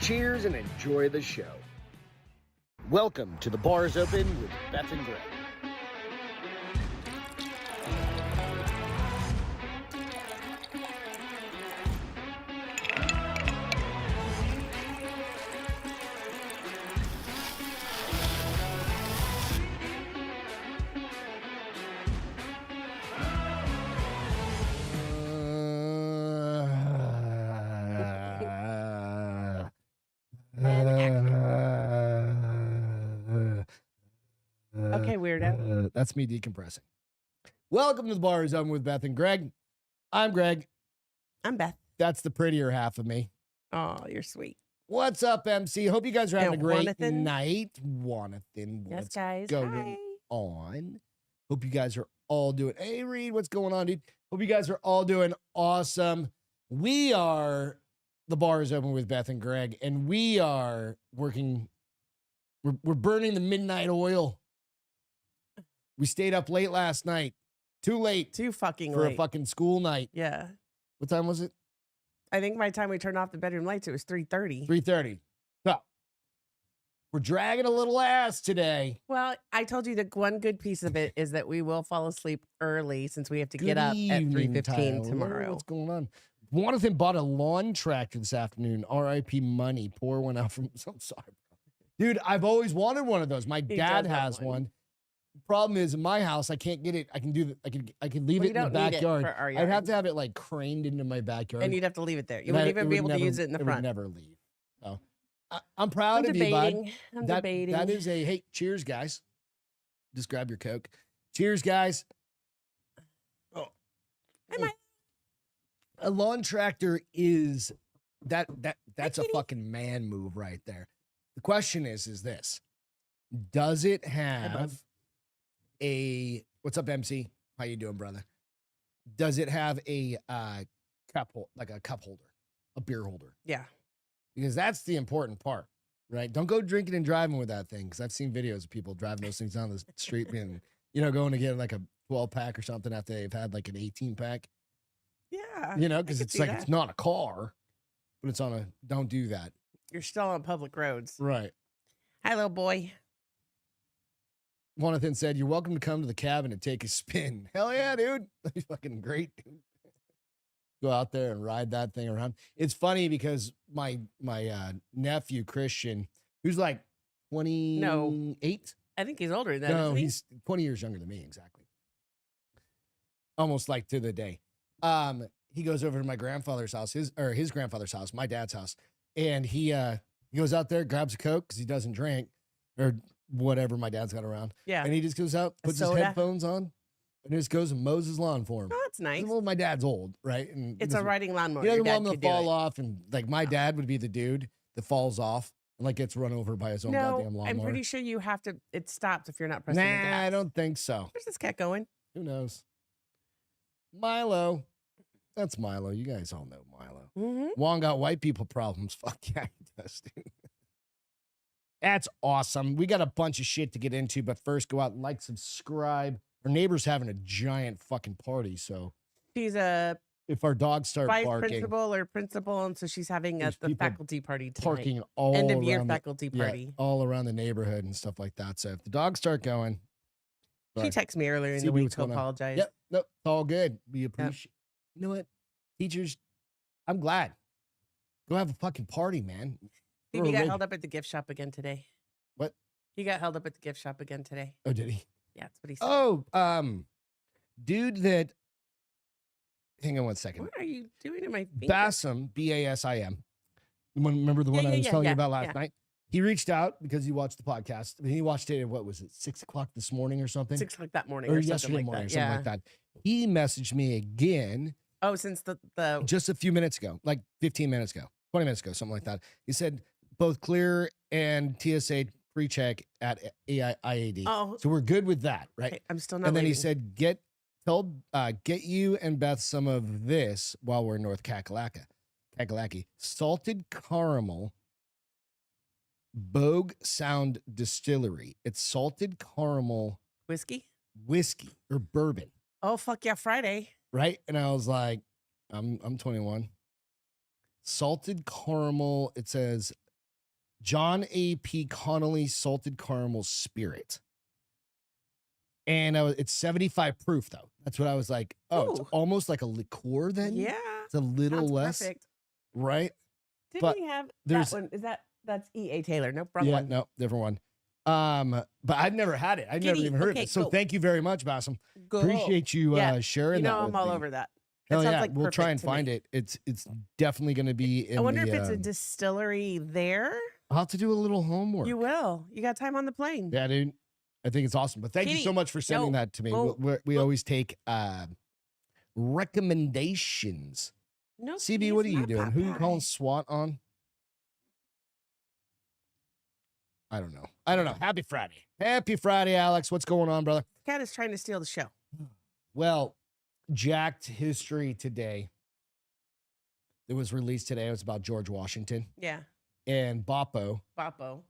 Cheers and enjoy the show. Welcome to The Bar is Open with Beth and Greg. Okay, weirdo. That's me decompressing. Welcome to The Bar is Open with Beth and Greg. I'm Greg. I'm Beth. That's the prettier half of me. Oh, you're sweet. What's up, MC? Hope you guys are having a great Jonathan. night. Jonathan, Yes, what's guys. going Hi. on? Hope you guys are all doing. Hey, Reed, what's going on, dude? Hope you guys are all doing awesome. We are The Bar is Open with Beth and Greg, and we are working. We're burning the midnight oil. We stayed up late last night. Too late Too fucking for late. a fucking school night. Yeah. What time was it? I think by the time we turned off the bedroom lights, it was 3:30. 3:30. So we're dragging a little ass today. Well, I told you the one good piece of it is that we will fall asleep early since we have to Good get up at evening, 3:15 Tyler. tomorrow. What's going on? Jonathan bought a lawn tractor this afternoon. R.I.P. money. Poor one out from. I'm sorry, bro. Dude. I've always wanted one of those. My He dad does have has one. one. Problem is, in my house, I can't get it. I can do the. I can leave We it in the don't need it backyard. for our I'd have yard. to have it like craned into my backyard. And you'd have to leave it there. You And wouldn't I- even it be would able to never- use it in the Would front. never leave. So I'm proud I'm of you, bud. debating. I'm That debating. is a hey. Cheers, guys. Just grab your Coke. Cheers, guys. Oh, I might- a lawn tractor is that's a kitty. fucking man move right there. The question is this: does it have a what's up, MC? How you doing, brother? Does it have a cup like a cup holder, a beer holder? Yeah. Because that's the important part, right? Don't go drinking and driving with that thing. Because I've seen videos of people driving those things down the street and going to get like a 12-pack or something after they've had like an 18-pack. Yeah. Because could it's see like that. it's not a car, but it's on a. Don't do that. You're still on public roads. Right. Hi, little boy. Jonathan said, "You're welcome to come to the cabin and take a spin." Hell yeah, dude! That'd be fucking great. Dude. Go out there and ride that thing around. It's funny because my nephew Christian, who's like 28. I think he's older than that. No, isn't he? he's 20 years younger than me, exactly. Almost like to the day. He goes over to my grandfather's house, his grandfather's house, my dad's house, and he goes out there, grabs a Coke because he doesn't drink or whatever my dad's got around. Yeah. And he just goes out, puts his soda. headphones on, and just goes and mows his lawn for him. Oh, that's nice. Well, my dad's old, right? And It's a riding lawnmower. he Your doesn't dad want him could to do fall it. off, and like my dad would be the dude that falls off and like gets run over by his own goddamn No, lawnmower. I'm pretty sure you have to. It stops if you're not pressing the Nah, gas. I don't think so. Where's this cat going? Who knows? Milo. That's Milo. You guys all know Milo. Mm-hmm. Juan got white people problems. Fuck yeah, he does, dude. That's awesome. We got a bunch of shit to get into, but first go out and like, subscribe. Our neighbor's having a giant fucking party, so She's a if our dogs start vice barking, principal, and so she's having There's the people faculty party tonight. parking all End of year around faculty party. all around the neighborhood and stuff like that. So if the dogs start going, She sorry. texted me earlier in See the week what's to going on. apologize. Yep, nope, it's all good. We appreciate. You know what, teachers? I'm glad. Go have a fucking party, man. Stevie got Really- held up at the gift shop again today. What? He got held up at the gift shop again today. Oh, did he? Yeah, that's what he said. Oh, dude that. Hang on one second. What are you doing to my finger? Basim, Basim. Remember the one Yeah, I yeah, was yeah, telling you yeah, about last yeah. night? He reached out because he watched the podcast. I mean, he watched it at what was it, 6 o'clock this morning or something? 6 o'clock that morning or or yesterday something like morning that. or something Yeah. like that. He messaged me again Oh, since the just a few minutes ago, like 15 minutes ago, 20 minutes ago, something like that. He said both clear and TSA pre-check at IAD. oh, So we're good with that, right? okay, I'm still not. And then he leaving. said, get you and Beth some of this while we're in North Kakalaki. Salted caramel Bogue Sound Distillery. It's salted caramel whiskey. whiskey or bourbon, Oh fuck yeah, Friday. right? And I was like, I'm 21. Salted caramel. It says John A.P. Connolly Salted Caramel Spirit. And it's 75 proof, though. That's what I was like. Oh, it's Ooh. almost like a liqueur then? Yeah. It's a little Sounds less. perfect. Right? Didn't But we have there's- that one? That's E.A. Taylor. Nope, wrong Yeah, one. no, different one. But I've never had it. I've never Kitty, even heard of okay, it. So go. thank you very much, Bassam. Go. Appreciate you Yeah, sharing You know, that I'm with all me. over that. That Hell sounds yeah, like we'll try perfect and to find me. it. It's definitely going to be in I wonder the, if it's a distillery there. I'll have to do a little homework. You will. You got time on the plane. Yeah, dude. I think it's awesome. But thank you so Kitty, much for sending yo, that to me. go, We go. always take recommendations. No, CB, what are he's you not doing? Who you Popeye. calling SWAT on? I don't know. Happy Friday. Happy Friday, Alex. What's going on, brother? Cat is trying to steal the show. Well, Jacked History today. It was released today. It was about George Washington. Yeah. And Boppo, Boppo.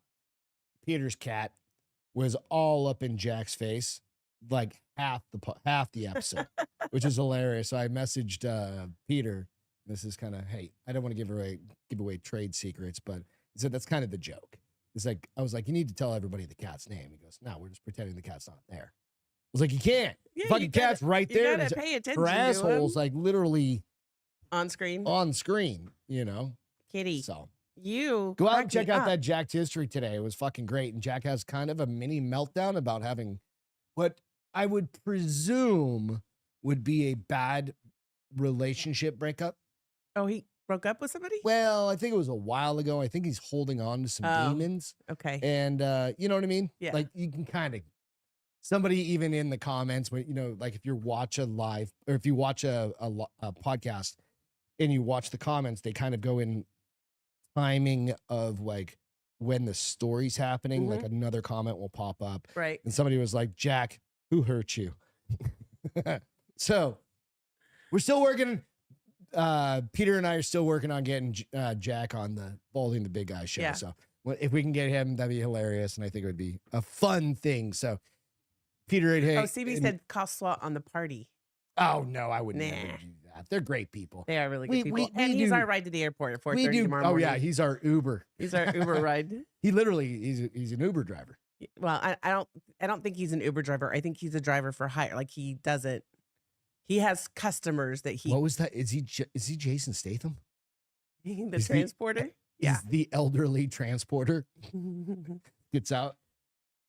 Peter's cat, was all up in Jack's face like half the episode, which is hilarious. So I messaged Peter. This is kind of, hey, I don't want to give away trade secrets, but he said that's kind of the joke. It's like, I was like, you need to tell everybody the cat's name. He goes, no, we're just pretending the cat's not there. I was like, you can't. Yeah, Fucking cat's right You there. gotta pay attention Her to asshole's him. like literally On screen. on screen, you know? Kitty. So You go out and crack check me out up. that Jacked History today. It was fucking great. And Jack has kind of a mini meltdown about having what I would presume would be a bad relationship breakup. Oh, he broke up with somebody? Well, I think it was a while ago. I think he's holding on to some Oh. demons. Okay. And you know what I mean? Yeah. Like you can kind of, somebody even in the comments, when, you know, like if you watch a live or if you watch a podcast and you watch the comments, they kind of go in timing of like when the story's happening. Like another comment will pop up. Right. And somebody was like, Jack, who hurt you? So we're still working. Peter and I are still working on getting Jack on the Balding the Big Guy show. Yeah. So if we can get him, that'd be hilarious. And I think it would be a fun thing. So Peter, hey. Oh, CB said call SWAT on the party. Oh, no, I would Nah. never do that. They're great people. They are really good We- people. we And he's do- our ride to the airport at 4:30 We do. tomorrow Oh, morning. yeah. He's our Uber. He's our Uber ride. He literally, he's an Uber driver. Well, I don't think he's an Uber driver. I think he's a driver for hire. Like he has customers that he What was that? Is he Jason Statham? the Is transporter. Yeah. He's the elderly transporter. Gets out.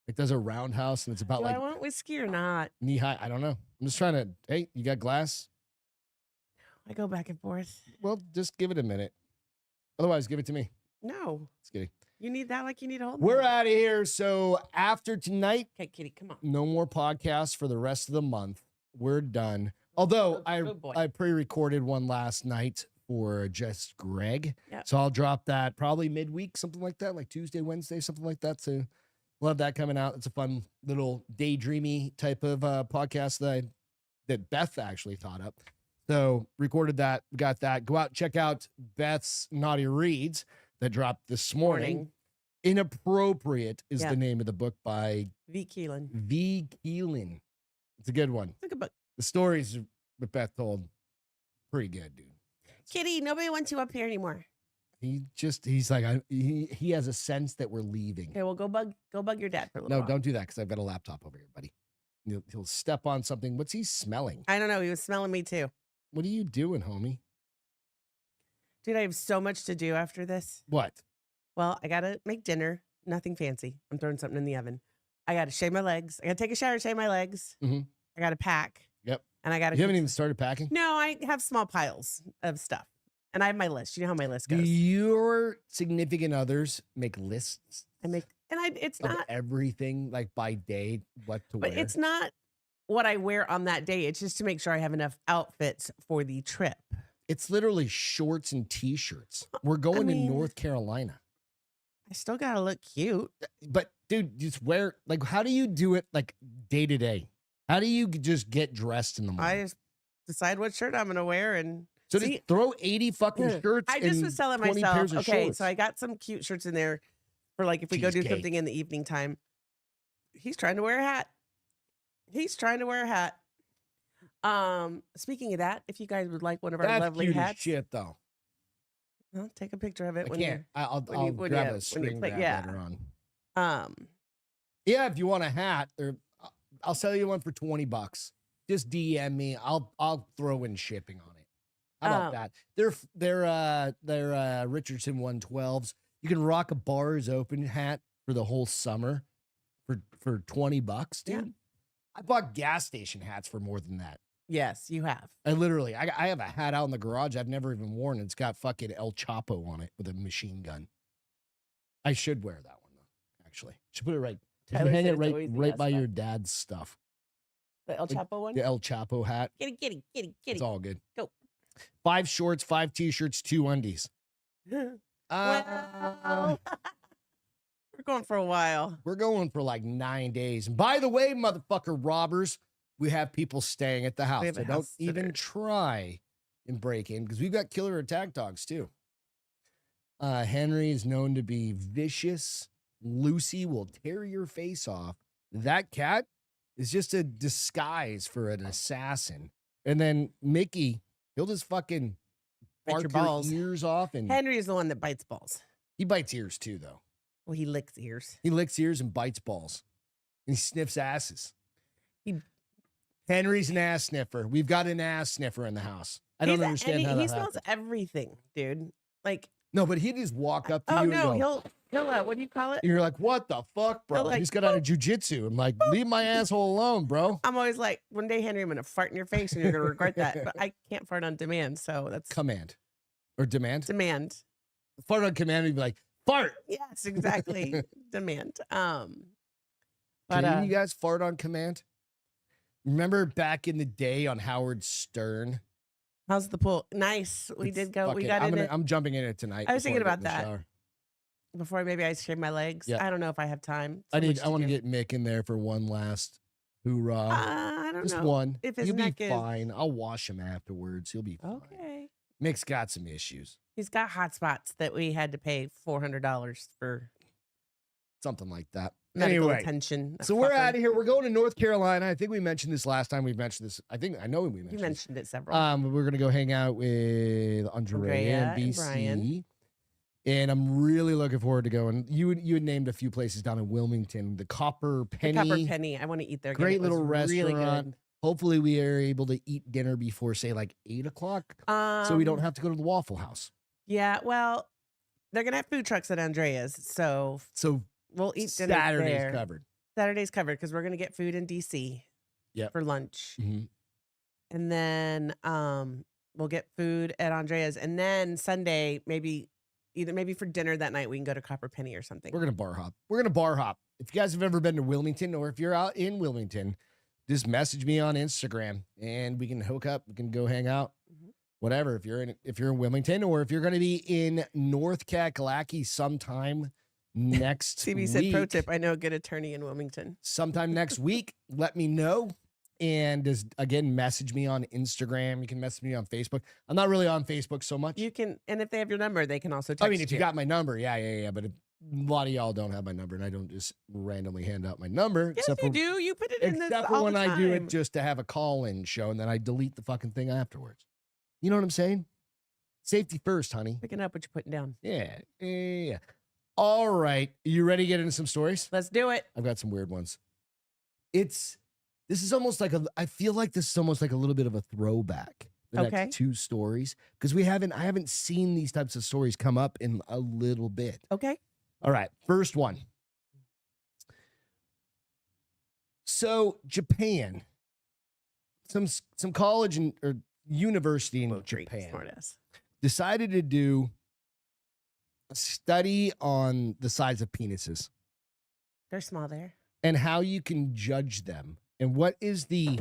It does a roundhouse and it's about Do like I want whiskey or not? knee high. I don't know. I'm just trying to, hey, you got glass? I go back and forth. Well, just give it a minute. Otherwise, give it to me. No, Just kidding. you need that like you need a hold. We're out of here. So after tonight, Okay, Kitty, come on. no more podcasts for the rest of the month. We're done. Although Good boy. I pre-recorded one last night for just Greg. Yep. So I'll drop that probably midweek, something like that, like Tuesday, Wednesday, something like that. So we'll have that coming out. It's a fun little daydreamy type of podcast that Beth actually thought up. So recorded that, got that. Go out, check out Beth's Naughty Reads that dropped this morning. Inappropriate is Yeah. the name of the book by V. Keelan. V. Keelan. It's a good one. It's a good book. The stories that Beth told, pretty good, dude. Kitty, nobody wants you up here anymore. He's like, he has a sense that we're leaving. Okay, well go bug your dad for a little No, while. don't do that because I've got a laptop over here, buddy. He'll step on something. What's he smelling? I don't know. He was smelling me too. What are you doing, homie? Dude, I have so much to do after this. What? Well, I gotta make dinner. Nothing fancy. I'm throwing something in the oven. I gotta shave my legs. I gotta take a shower, shave my legs. Mhm. I gotta pack. Yep. And I gotta You haven't even started packing? No, I have small piles of stuff. And I have my list. You know how my list Do goes. your significant others make lists It's of not everything, like by day, what to but wear? it's not what I wear on that day. It's just to make sure I have enough outfits for the trip. It's literally shorts and t-shirts. We're going mean- to North Carolina. I still gotta look cute. But dude, just wear, like, how do you do it like day to day? How do you just get dressed in the I morning? just decide what shirt I'm gonna wear and So see, just throw 80 fucking shirts I just and was telling 20 myself, pairs of okay, shorts. so I got some cute shirts in there for like if we go do Cheesecake. something in the evening time. He's trying to wear a hat. Speaking of that, if you guys would like one of our That's lovely cute as hats, shit, though. Well, take a picture of it I when can't. I'll when you- when grab you- a screen play- grab yeah. later on. um Yeah, if you want a hat, I'll sell you one for $20. Just DM me. I'll throw in shipping on it. How about that? They're Richardson 112s. You can rock a Bars Open hat for the whole summer for $20, dude. Yeah. I bought gas station hats for more than that. yes, you have. I have a hat out in the garage I've never even worn. It's got fucking El Chapo on it with a machine gun. I should wear that one though. Actually, should put it right. Tyler Hang said it it's always the right best by one. your dad's stuff. The El Chapo one. The El Chapo hat. Get it. It's all good. Go. 5 shorts, 5 t-shirts, 2 undies. Well, we're going for a while. We're going for like 9 days. And by the way, motherfucker robbers, we have people staying at the house. have So a don't house even sitter. try and break in because we've got killer attack dogs too. Henry is known to be vicious. Lucy will tear your face off. That cat is just a disguise for an assassin. And then Mickey, he'll just fucking Bite your bark balls. your ears off. And Henry is the one that bites balls. he bites ears too, though. Well, he licks ears. He licks ears and bites balls. And he sniffs asses. He- Henry's an ass sniffer. We've got an ass sniffer in the house. I don't understand how he that smells happens. everything, dude. Like, No, but he'd just walk up to oh you no, and go, he'll what do you call it? and you're like, what the fuck, bro? He'll like, He just got out of jujitsu. I'm like, leave my asshole alone, bro. I'm always like, one day, Henry, I'm gonna fart in your face and you're gonna regret that. But I can't fart on demand, so that's Command. Or demand. demand. Fart on command, he'd be like, fart. Yes, exactly. Demand. But Can you guys fart on command? Remember back in the day on Howard Stern? how's the pool? Nice. We It's did go. We fucking- got in it I'm jumping in it tonight. I was before thinking get about in the that. shower. before maybe I shave my legs. Yeah. I don't know if I have time. I So much to want to do. get Mick in there for one last hoorah. I don't Just know. one. If his He'll be neck is- fine. I'll wash him afterwards. He'll be fine. Okay. Mick's got some issues. He's got hot spots that we had to pay $400 for Something like that. medical Anyway, attention. so we're out of here. We're going to North Carolina. I think we mentioned this last time. We've mentioned this. I know we mentioned You this. mentioned it several. We're gonna go hang out with Andrea and and BC. Brian. And I'm really looking forward to going. You had named a few places down in Wilmington. The Copper The Penny. Copper Penny. I want to eat there. Again. Great It was little really restaurant. good. Hopefully we are able to eat dinner before, say, like 8 o'clock. So we don't have to go to the Waffle House. Yeah, well, they're gonna have food trucks at Andrea's, so So we'll eat dinner Saturday's there. covered. Saturday's covered because we're gonna get food in DC. Yep. For lunch, Mhm. and then we'll get food at Andrea's, and then Sunday maybe for dinner that night we can go to Copper Penny or something. We're gonna bar hop. We're gonna bar hop. If you guys have ever been to Wilmington, or if you're out in Wilmington, just message me on Instagram and we can hook up. We can go hang out. Mhm. Whatever. If you're in Wilmington, or if you're gonna be in North Kakalaki sometime next CB said, "Pro week, tip: I know a good attorney in Wilmington." sometime next week, let me know. And just again, message me on Instagram. You can message me on Facebook. I'm not really on Facebook so much. You can, and if they have your number, they can also text I mean, if you got my number, yeah. But a lot of y'all don't have my number, and I don't just randomly hand out my number. Yes, you do. You put it in this Except all for when the I do it time. just to have a call-in show, and then I delete the fucking thing afterwards. You know what I'm saying? Safety first, honey. Picking up what you're putting down. Yeah. All right. You ready to get into some stories? Let's do it. I've got some weird ones. This is almost like I feel like this is almost like a little bit of a throwback. The Okay. next 2 stories. Because I haven't seen these types of stories come up in a little bit. Okay. All right, first one. So Japan, some college or university in Japan Smartass. decided to do a study on the size of penises They're small there. and how you can judge them and what is the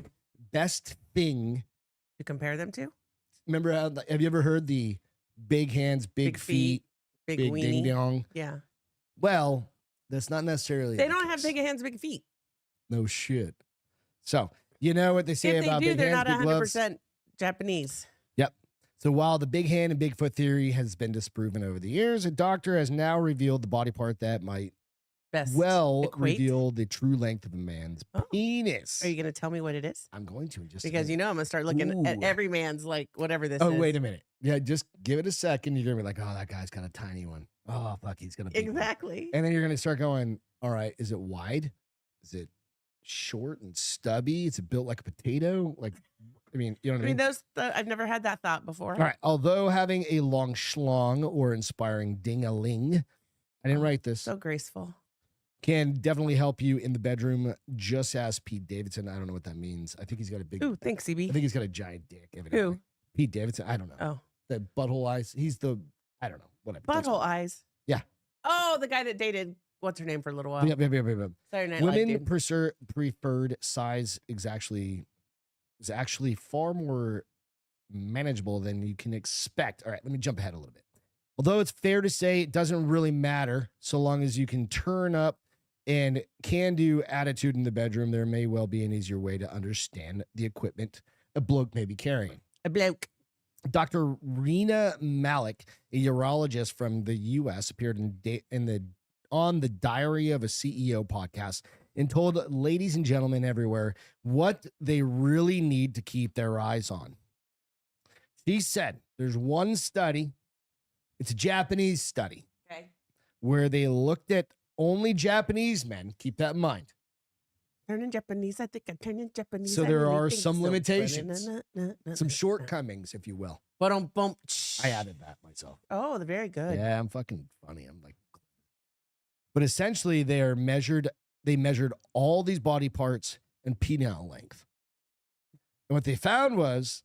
best thing. To compare them to? Remember, have you ever heard the big hands, big feet, big big weenie. ding dong? Yeah. Well, that's not necessarily. They the don't have case. big hands, big feet. No shit. So, you know what they say If they about do, big they're hands, not big gloves? 100% Japanese. Yep. So while the big hand and Bigfoot theory has been disproven over the years, a doctor has now revealed the body part that might best well equate? reveal the true length of a man's Oh. penis. Are you going to tell me what it is? I'm going to in just Because a you know I'm going to start looking at Ooh. every man's like whatever this Oh, is. wait a minute. Yeah, just give it a second. You're gonna be like, oh, that guy's got a tiny one. Oh, fuck, he's gonna be Exactly. And then you're gonna start going, all right, is it wide? Is it short and stubby? Is it built like a potato? Like, I mean, you know what I mean? I've never had that thought before. All right. Although having a long schlong or inspiring ding-a-ling, I didn't write this, So graceful. can definitely help you in the bedroom. Just as Pete Davidson. I don't know what that means. I think he's got a big. Ooh, thanks, CB. I think he's got a giant dick. Evidently. Who? Pete Davidson. I don't know. Oh, The butthole eyes. He's the. I don't know. Whatever. butthole eyes. Yeah. Oh, the guy that dated what's her name for a little while. Yep. Saturday Night Live Women dude. preferred size is actually far more manageable than you can expect. All right, let me jump ahead a little bit. Although it's fair to say it doesn't really matter so long as you can turn up and can-do attitude in the bedroom, there may well be an easier way to understand the equipment a bloke may be carrying. A bloke. Dr. Rena Malik, a urologist from the U.S., appeared on the Diary of a CEO podcast and told ladies and gentlemen everywhere what they really need to keep their eyes on. She said there's one study, it's a Japanese study, Okay. where they looked at only Japanese men. Keep that in mind. Turning Japanese, I think I'm turning Japanese. So I there really are think some so. limitations, some shortcomings, if you will. Bum. I added that myself. Oh, they're very good. Yeah, I'm fucking funny. I'm like, but essentially they measured all these body parts and penile length. And what they found was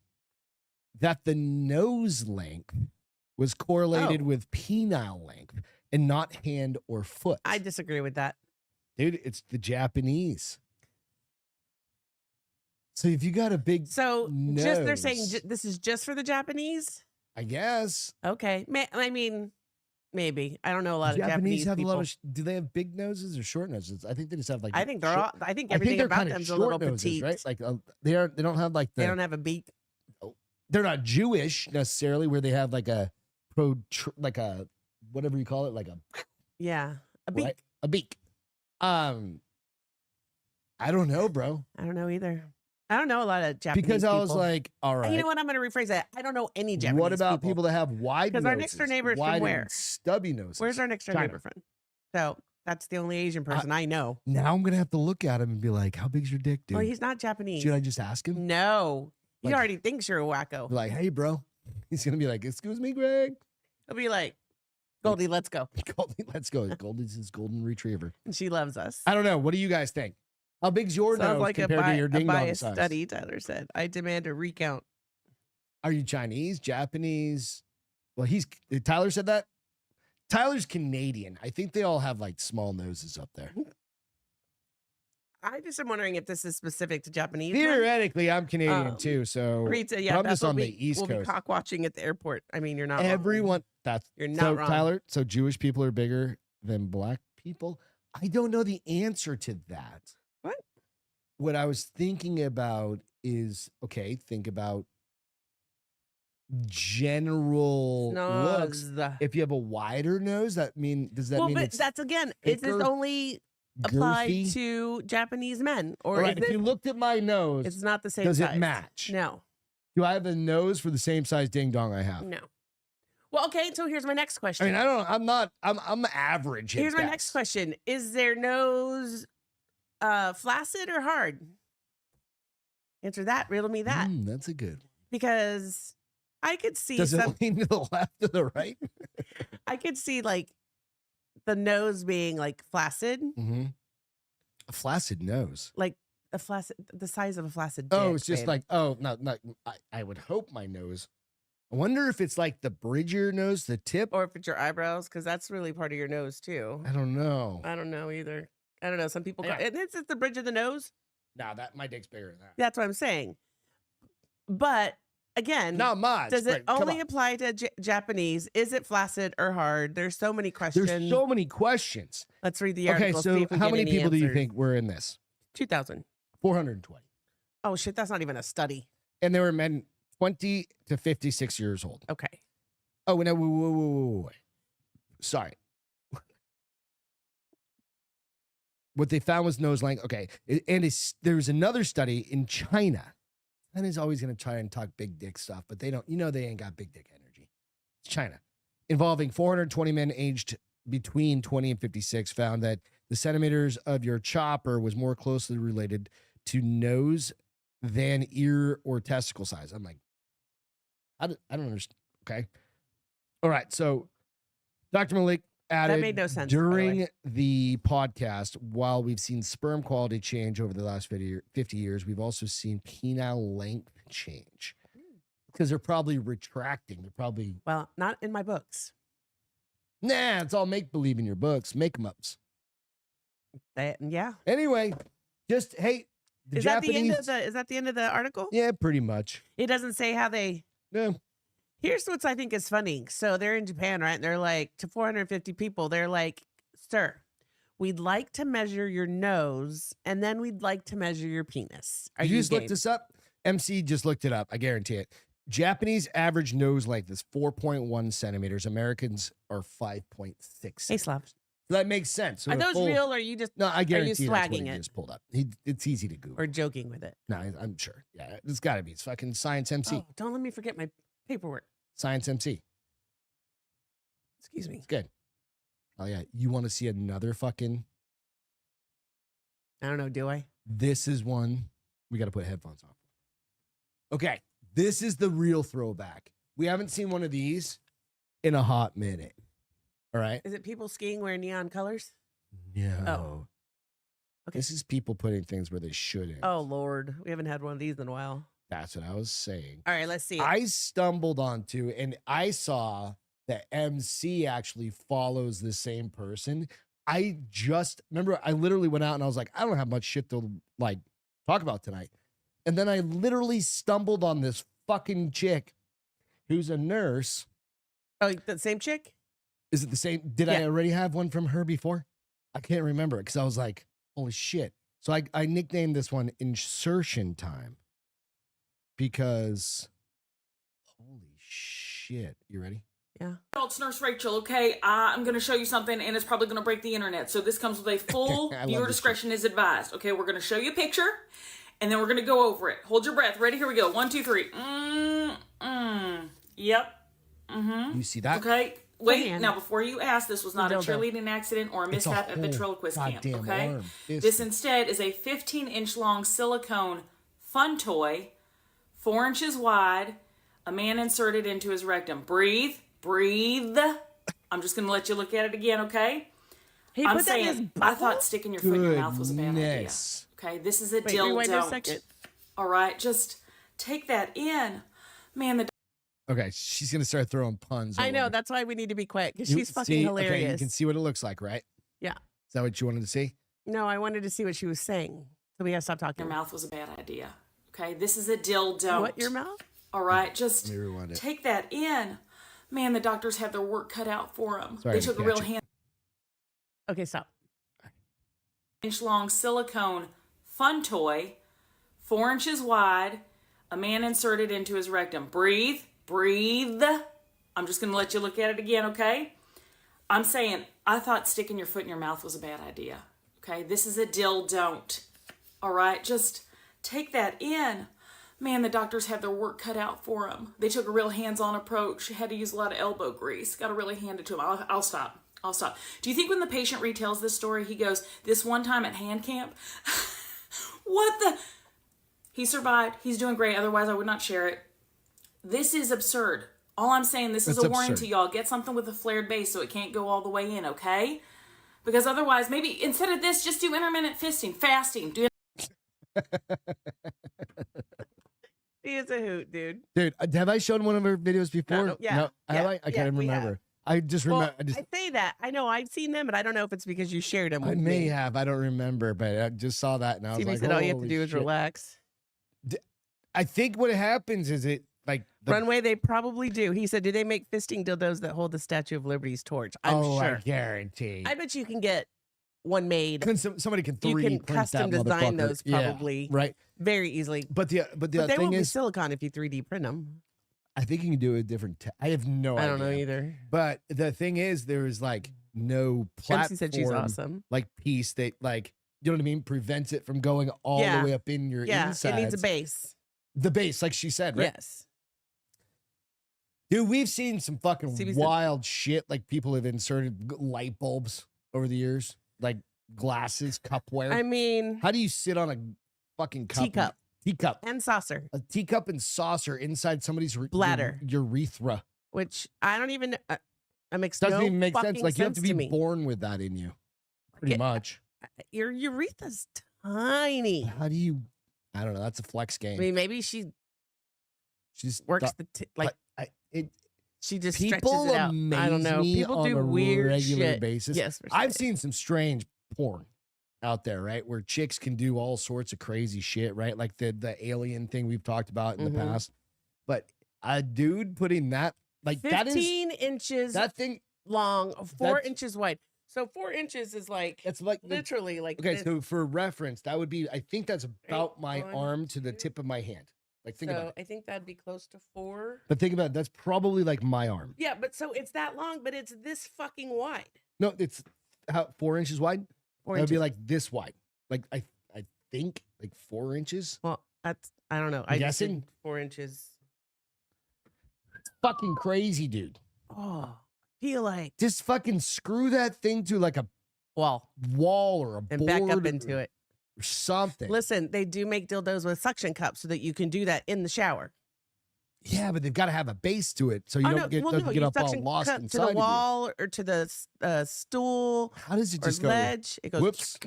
that the nose length was correlated with penile length and not hand or foot. I disagree with that. Dude, it's the Japanese. So if you got a big nose, just they're saying this is just for the Japanese? I guess. Okay. I mean, maybe. I don't know a lot of Japanese have people. a lot of do they have big noses or short noses? I think they just have like I think they're short, all. I think everything they're about kinda them's a short little noses, petite. right? Like they don't have like They don't have a beak. they're not Jewish necessarily, where they have like a like a whatever you call it, like a beak. Right? A beak. I don't know, bro. I don't know either. I don't know a lot of Japanese Because I was people. like, all right. You know what? I'm going to rephrase that. I don't know any Japanese What about people that have wide noses? Because our next door neighbor is from wide where? and stubby noses. Where's our next door China. neighbor from? So that's the only Asian person I know. Now I'm gonna have to look at him and be like, "How big's your dick, dude?" Well, he's not Japanese. Should I just ask him? No. He Like- already thinks you're a wacko. Be like, "Hey, bro." He's gonna be like, "Excuse me, Greg." He'll be like, Goldie, let's go. Goldie, let's go. Goldie's his golden retriever. And she loves us. I don't know. What do you guys think? How big's your Sounds nose like compared to your a ding dong biased size? study, Tyler said. I demand a recount. Are you Chinese, Japanese? Well, Tyler said that. Tyler's Canadian. I think they all have like small noses up there. I just am wondering if this is specific to Japanese. men. Theoretically, I'm Canadian too, so Reed said, but yeah, I'm that's just what on we, the East we'll Coast. be cock watching at the airport. I mean, you're not wrong. Everyone, You're not so wrong. Tyler. So Jewish people are bigger than black people. I don't know the answer to that. What? What I was thinking about is think about general looks. Nose. If you have a wider nose, does that mean But it's that's again, is this thicker, only applied girthy? to Japanese men, or All right, is if you looked at my nose, it's not the same does size? it match? No. Do I have a nose for the same size ding dong I have? No. Well, okay, so here's my next I question. mean, I don't. I'm average. at Here's my best. next question. Is their nose flaccid or hard? Answer that. Riddle me that. That's a good one. Because I could see Does it lean to the left or the right? I could see like the nose being like flaccid, Mm-hmm. A flaccid nose. like the size of a flaccid dick. Oh, it's just babe. like, no. I would hope my nose. I wonder if it's like the bridge of your nose, the tip. or if it's your eyebrows, because that's really part of your nose too. I don't know. I don't know either. I don't know. Some people, Yeah. and it's the bridge of the nose. Nah, my dick's bigger than that. That's what I'm saying. But again, Not much. does it but come only on. apply to Japanese? Is it flaccid or hard? There's so many questions. There's so many questions. Let's read the Okay, article. so see if we how get many any people do you answers. think were in this? 2,000. 420. Oh shit, that's not even a study. And they were men 20 to 56 years old. Okay. Oh, no, wait. Sorry. what they found was nose length. Okay. And there's another study in China. And is always going to try and talk big dick stuff, but they don't, they ain't got big dick energy. It's China. Involving 420 men aged between 20 and 56 found that the centimeters of your chopper was more closely related to nose than ear or testicle size. I'm like, I don't understand. Okay. All right. So Dr. Malik added That made no sense, by the during way. the podcast, while we've seen sperm quality change over the last 50 years, we've also seen penile length change because they're probably retracting. They're probably, Well, not in my books. nah, it's all make believe in your books, make them ups. Yeah. Anyway, just, hey, the Is Japanese. that the end of the article? Yeah, pretty much. It doesn't say how they. No. Here's what I think is funny. So they're in Japan, right? And they're like, to 450 people, they're like, sir, we'd like to measure your nose and then we'd like to measure your penis. Are Did you just game? look this up? MC just looked it up. I guarantee it. Japanese average nose length is 4.1 centimeters. Americans are 5.6. Hey, Slaps. So that makes sense. So Are the those full- real or are you just No, I guarantee that's what swagging he it? just pulled up. It's easy to Google. or joking with it? No, I'm sure. Yeah, it's got to be. It's fucking Science MC. Oh, don't let me forget my paperwork. Science MC. Excuse me. It's good. Oh, yeah. You want to see another fucking... I don't know. Do I? This is one we got to put headphones on. Okay. This is the real throwback. We haven't seen one of these in a hot minute. All right? Is it people skiing wearing neon colors? No. Okay. This is people putting things where they shouldn't. Oh, Lord. We haven't had one of these in a while. That's what I was saying. All right, let's see. I stumbled onto and I saw that MC actually follows the same person. I just remember I literally went out and I was like, I don't have much shit to like talk about tonight. And then I literally stumbled on this fucking chick who's a nurse. Oh, the same chick? Is it the same? Did I Yeah. already have one from her before? I can't remember because I was like, holy shit. So I nicknamed this one Insertion Time because holy shit. You ready? Yeah. It's Nurse Rachel, okay? I'm going to show you something, and it's probably going to break the internet. So this comes with a full I love viewer this discretion is advised. Okay, we're going to show you a picture, and then we're going to go over it. Hold your breath. Ready? Here we go. 1, 2, 3. Yep. You see that? Okay. Wait. hand. Now, before you ask, this was not a dildo. cheerleading accident or a It's a mishap at whole ventriloquist camp. goddamn Okay. arm. This instead is a 15-inch long silicone fun toy, 4 inches wide. A man inserted into his rectum. Breathe. Breathe. I'm just going to let you look at it again, okay? He I'm put that in his saying, I butthole? thought sticking your foot in your mouth was a bad idea. Goodness. Okay, this is a Wait, deal rewind a don't. second. All right, just take that in. Man, the Okay, she's gonna start throwing puns. I all know. over. That's why we need to be quick because You she's fucking see- hilarious. Okay, you can see what it looks like, right? Yeah. Is that what you wanted to see? No, I wanted to see what she was saying. So we gotta stop talking. your mouth was a bad idea. Okay, this is a deal don't. What, your mouth? All right, just Let me rewind it. take that in. Man, the doctors had their work cut out for them. Sorry They to took a catch real you. Okay, stop. inch long silicone fun toy, 4 inches wide. A man inserted into his rectum. Breathe. Breathe. I'm just going to let you look at it again, okay? I'm saying, I thought sticking your foot in your mouth was a bad idea. Okay, this is a deal don't. All right, just take that in. Man, the doctors had their work cut out for them. They took a real hands-on approach. Had to use a lot of elbow grease. Got to really hand it to them. I'll stop. I'll stop. Do you think when the patient retells this story, he goes, this one time at hand camp? What the? He survived. He's doing great. Otherwise, I would not share it. This is absurd. All I'm saying, this is It's a warning absurd. to y'all. Get something with a flared base so it can't go all the way in, okay? Because otherwise, maybe instead of this, just do intermittent fasting. Do He is a hoot, dude. Dude, have I shown one of her videos before? No, yeah, No, have yeah, I? I yeah, can't we have. remember. I just Well, remember. I say that. I know I've seen them, but I don't know if it's because you shared them I with may me. have. I don't remember, but I just saw that and I was Stevie like, said all you have to "Holy do is shit." relax. I think what happens is it like the, Runway, they probably do. He said, do they make fisting dildos that hold the Statue of Liberty's torch? I'm oh, sure. I guarantee. I bet you can get one made Somebody can 3D You can print custom that design motherfucker. those Yeah, probably right. very easily. But the But they thing won't be is, silicone if you 3D print them. I think you can do a different. I have no idea. I don't know either. But the thing is, there is like no platform MC said she's awesome. like piece that like you know what I mean? Prevents it from going all Yeah. the way up in your Yeah, insides. it needs a base. The base, like she said, right? Yes. Dude, we've seen some fucking CB said- wild shit. Like people have inserted light bulbs over the years, like glasses, cupware. I mean, How do you sit on a fucking cup? teacup Teacup. and saucer, A teacup and saucer inside somebody's Bladder. urethra. which I don't even. It makes Doesn't no even make sense. fucking Like you have to be me. born with that in you. Pretty Yeah. much. Your urethra's tiny. How do you? I don't know. That's a flex game. I mean, maybe she She's works like it. she just People stretches it out. I don't amaze know. me People on do a weird regular shit. basis. Yes, for I've sure. seen some strange porn out there, right? Where chicks can do all sorts of crazy shit, right? Like the alien thing we've talked about in the Mhm. past. But a dude putting that like that is 15 inches that thing. long, 4 That's- inches wide. So 4 inches is like That's like literally like okay. this. So for reference, that would be. I think that's about my one, arm to the two. tip of my hand. Like think about So it. I think that'd be close to 4. But think about it. That's probably like my arm. Yeah, but so it's that long, but it's this fucking wide. No, it's how 4 inches wide. 4 That would inches. be like this wide. Like I think like 4 inches. Well, that's I don't know. I'm I just did guessing? 4 inches. Fucking crazy, dude. Oh, feel like Just fucking screw that thing to like a wall wall or a and board back up into it. or something. Listen, they do make dildos with suction cups so that you can do that in the shower. Yeah, but they've got to have a base to it so you Oh, don't no, get well, doesn't no, get you up all suction lost cup inside to the of you. wall or to the stool How does it or just go? ledge. It goes. Whoops.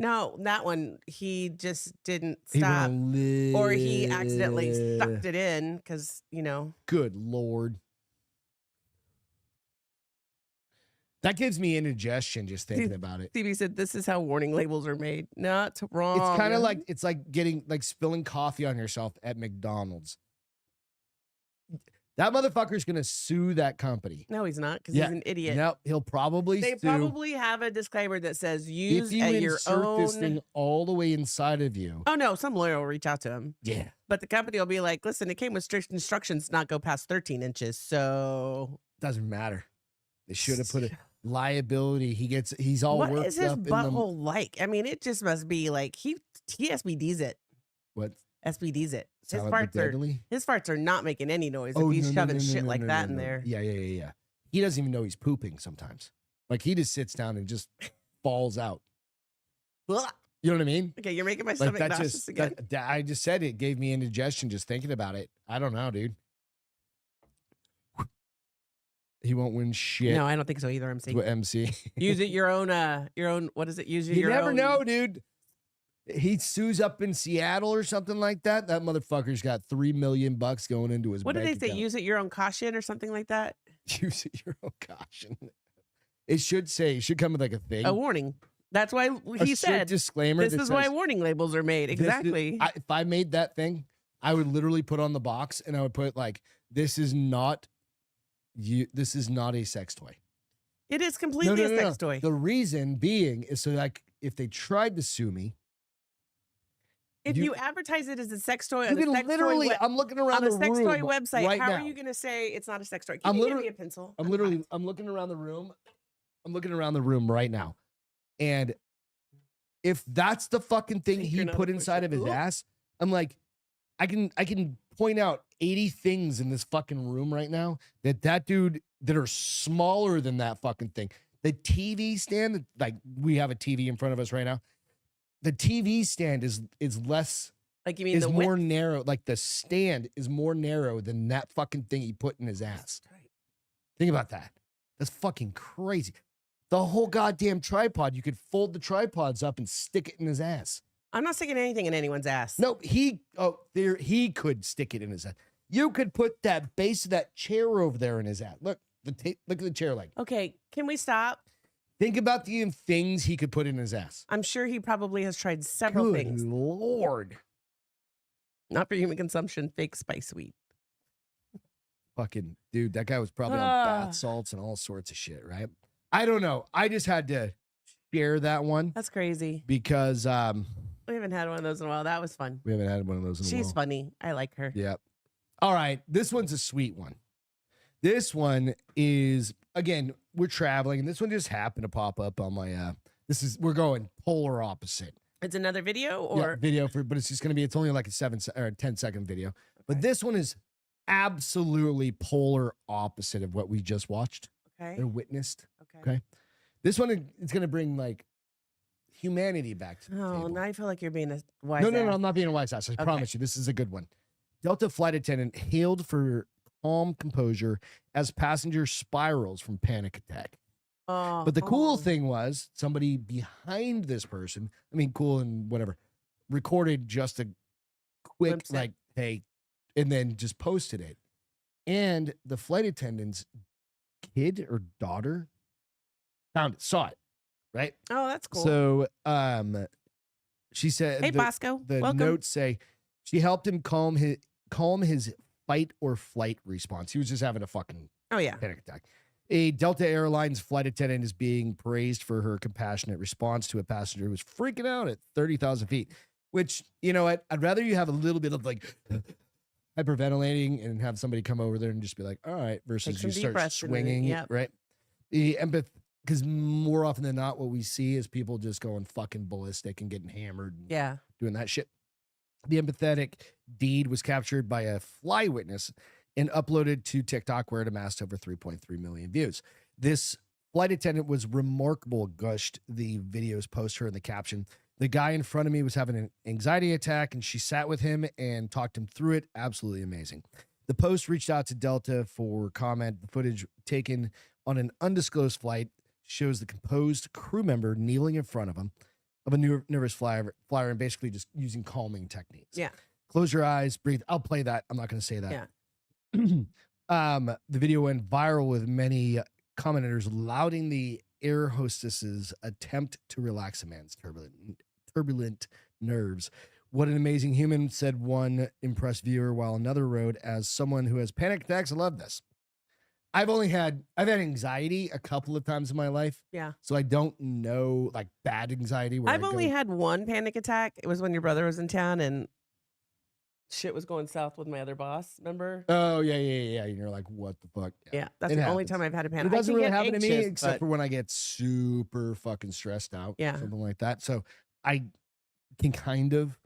No, that one he just didn't He went stop, a or he accidentally li- sucked it in because Good Lord. That gives me indigestion just thinking about it. CB said this is how warning labels are made. Not wrong. It's kind of like it's like getting like spilling coffee on yourself at McDonald's. That motherfucker's gonna sue that company. No, he's not because Yeah. he's an idiot. No, he'll probably They sue. probably have a disclaimer that says use If you at your insert this own. thing all the way inside of you. Oh no, some lawyer will reach out to him, Yeah. but the company will be like, "Listen, it came with strict instructions to not go past 13 inches." So Doesn't matter. They should have put a liability. He's all what worked is his up in the butthole like? I mean, it just must be like he SBDs it. what SBDs it. His Silent but farts are deadly? his farts are not making any noise if Oh, he's no, no, shoving no, no, shit no, like no, that no, in no. there. Yeah. He doesn't even know he's pooping sometimes. Like he just sits down and just falls out. Blah. You know what I mean? Okay, you're making my Like stomach that nauseous just again. I just said it gave me indigestion just thinking about it. I don't know, dude. He won't win shit. No, I don't think so either. I'm to saying MC. use it your own. What is it? Use it You your never own. know, dude. He sues up in Seattle or something like that. That motherfucker's got $3 million going into his What did bank they say? account. Use at your own caution or something like that. Use it your own caution. It should come with like a thing. A warning. That's why A he strict said disclaimer. this that is why says, warning labels are made. "This is-" Exactly. If I made that thing, I would literally put on the box and I would put like, "This is not you. This is not a sex toy." It is completely a sex toy. The reason being is so like if they tried to sue me, If you- you advertise it as a sex toy you on the can sex literally. toy I'm looking around on the the sex room toy website, right how now. are you going to say it's not a sex toy? Can I'm you give literally- me a pencil? I'm looking around the room. I'm looking around the room right now. And if that's the fucking thing Think he you're not put a inside of his pusher. ass, I'm like, I can point out 80 things in this fucking room right now that dude that are smaller than that fucking thing. The TV stand, like we have a TV in front of us right now. The TV stand is less Like you mean is the more width? narrow. Like the stand is more narrow than that fucking thing he put in his ass. Think about that. That's fucking crazy. The whole goddamn tripod, you could fold the tripods up and stick it in his ass. I'm not sticking anything in anyone's ass. No, he could stick it in his ass. You could put that base of that chair over there in his ass. Look, look at the chair leg. Okay, can we stop? Think about the things he could put in his ass. I'm sure he probably has tried several Good things. Lord. Not for human consumption, fake spice weed. Fucking dude, that guy was probably on Ah. bath salts and all sorts of shit, right? I don't know. I just had to share that one That's crazy. because We haven't had one of those in a while. That was fun. we haven't had one of those in a while. She's funny. I like her. Yep. All right. This one's a sweet one. This one is, again, we're traveling, and this one just happened to pop up on my We're going polar opposite. It's another video Yeah, or video but it's only like a 10-second video. But this one is absolutely polar opposite of what we just watched okay. or witnessed. Okay. This one is going to bring like humanity back to the Oh, table. now I feel like you're being a wise No, ass. I'm not being a wise ass. I promise you, this is a good one. Delta flight attendant hailed for calm composure as passenger spirals from panic attack. Oh, But the cool thing was somebody behind this person, I mean, cool and whatever, recorded just a quick, Glimpse it. like, hey, and then just posted it. And the flight attendant's kid or daughter saw it, right? Oh, that's cool. So she said, hey, Bosco. the Welcome. notes say she helped him calm his fight or flight response. He was just having a fucking Oh, yeah. panic attack. A Delta Airlines flight attendant is being praised for her compassionate response to a passenger who was freaking out at 30,000 feet, which, you know what? I'd rather you have a little bit of like hyperventilating and have somebody come over there and just be like, all right, versus Take some you deep start breaths and then- swinging, yep. right? The empath, because more often than not, what we see is people just going fucking ballistic and getting hammered and Yeah. doing that shit. The empathetic deed was captured by a fly witness and uploaded to TikTok, where it amassed over 3.3 million views. This flight attendant was remarkable, gushed the video's poster in the caption. The guy in front of me was having an anxiety attack, and she sat with him and talked him through it. Absolutely amazing. The post reached out to Delta for comment. The footage taken on an undisclosed flight shows the composed crew member kneeling in front of him, of a nervous flyer, and basically just using calming techniques. Yeah. Close your eyes, breathe. I'll play that. I'm not going to say that. Yeah. The video went viral with many commenters lauding the air hostess's attempt to relax a man's turbulent nerves. What an amazing human, said one impressed viewer, while another wrote, as someone who has panic attacks, I love this. I've had anxiety a couple of times in my life. Yeah. So I don't know, like, bad anxiety. Where I've only had one panic attack. It was when your brother was in town and shit was going south with my other boss. Remember? Oh, yeah. And you're like, what the fuck? Yeah. That's It the only happens. time I've had a It panic. doesn't I really can get happen to me anxious, except but- for when I get super fucking stressed out. Yeah. Something like that. So I can kind of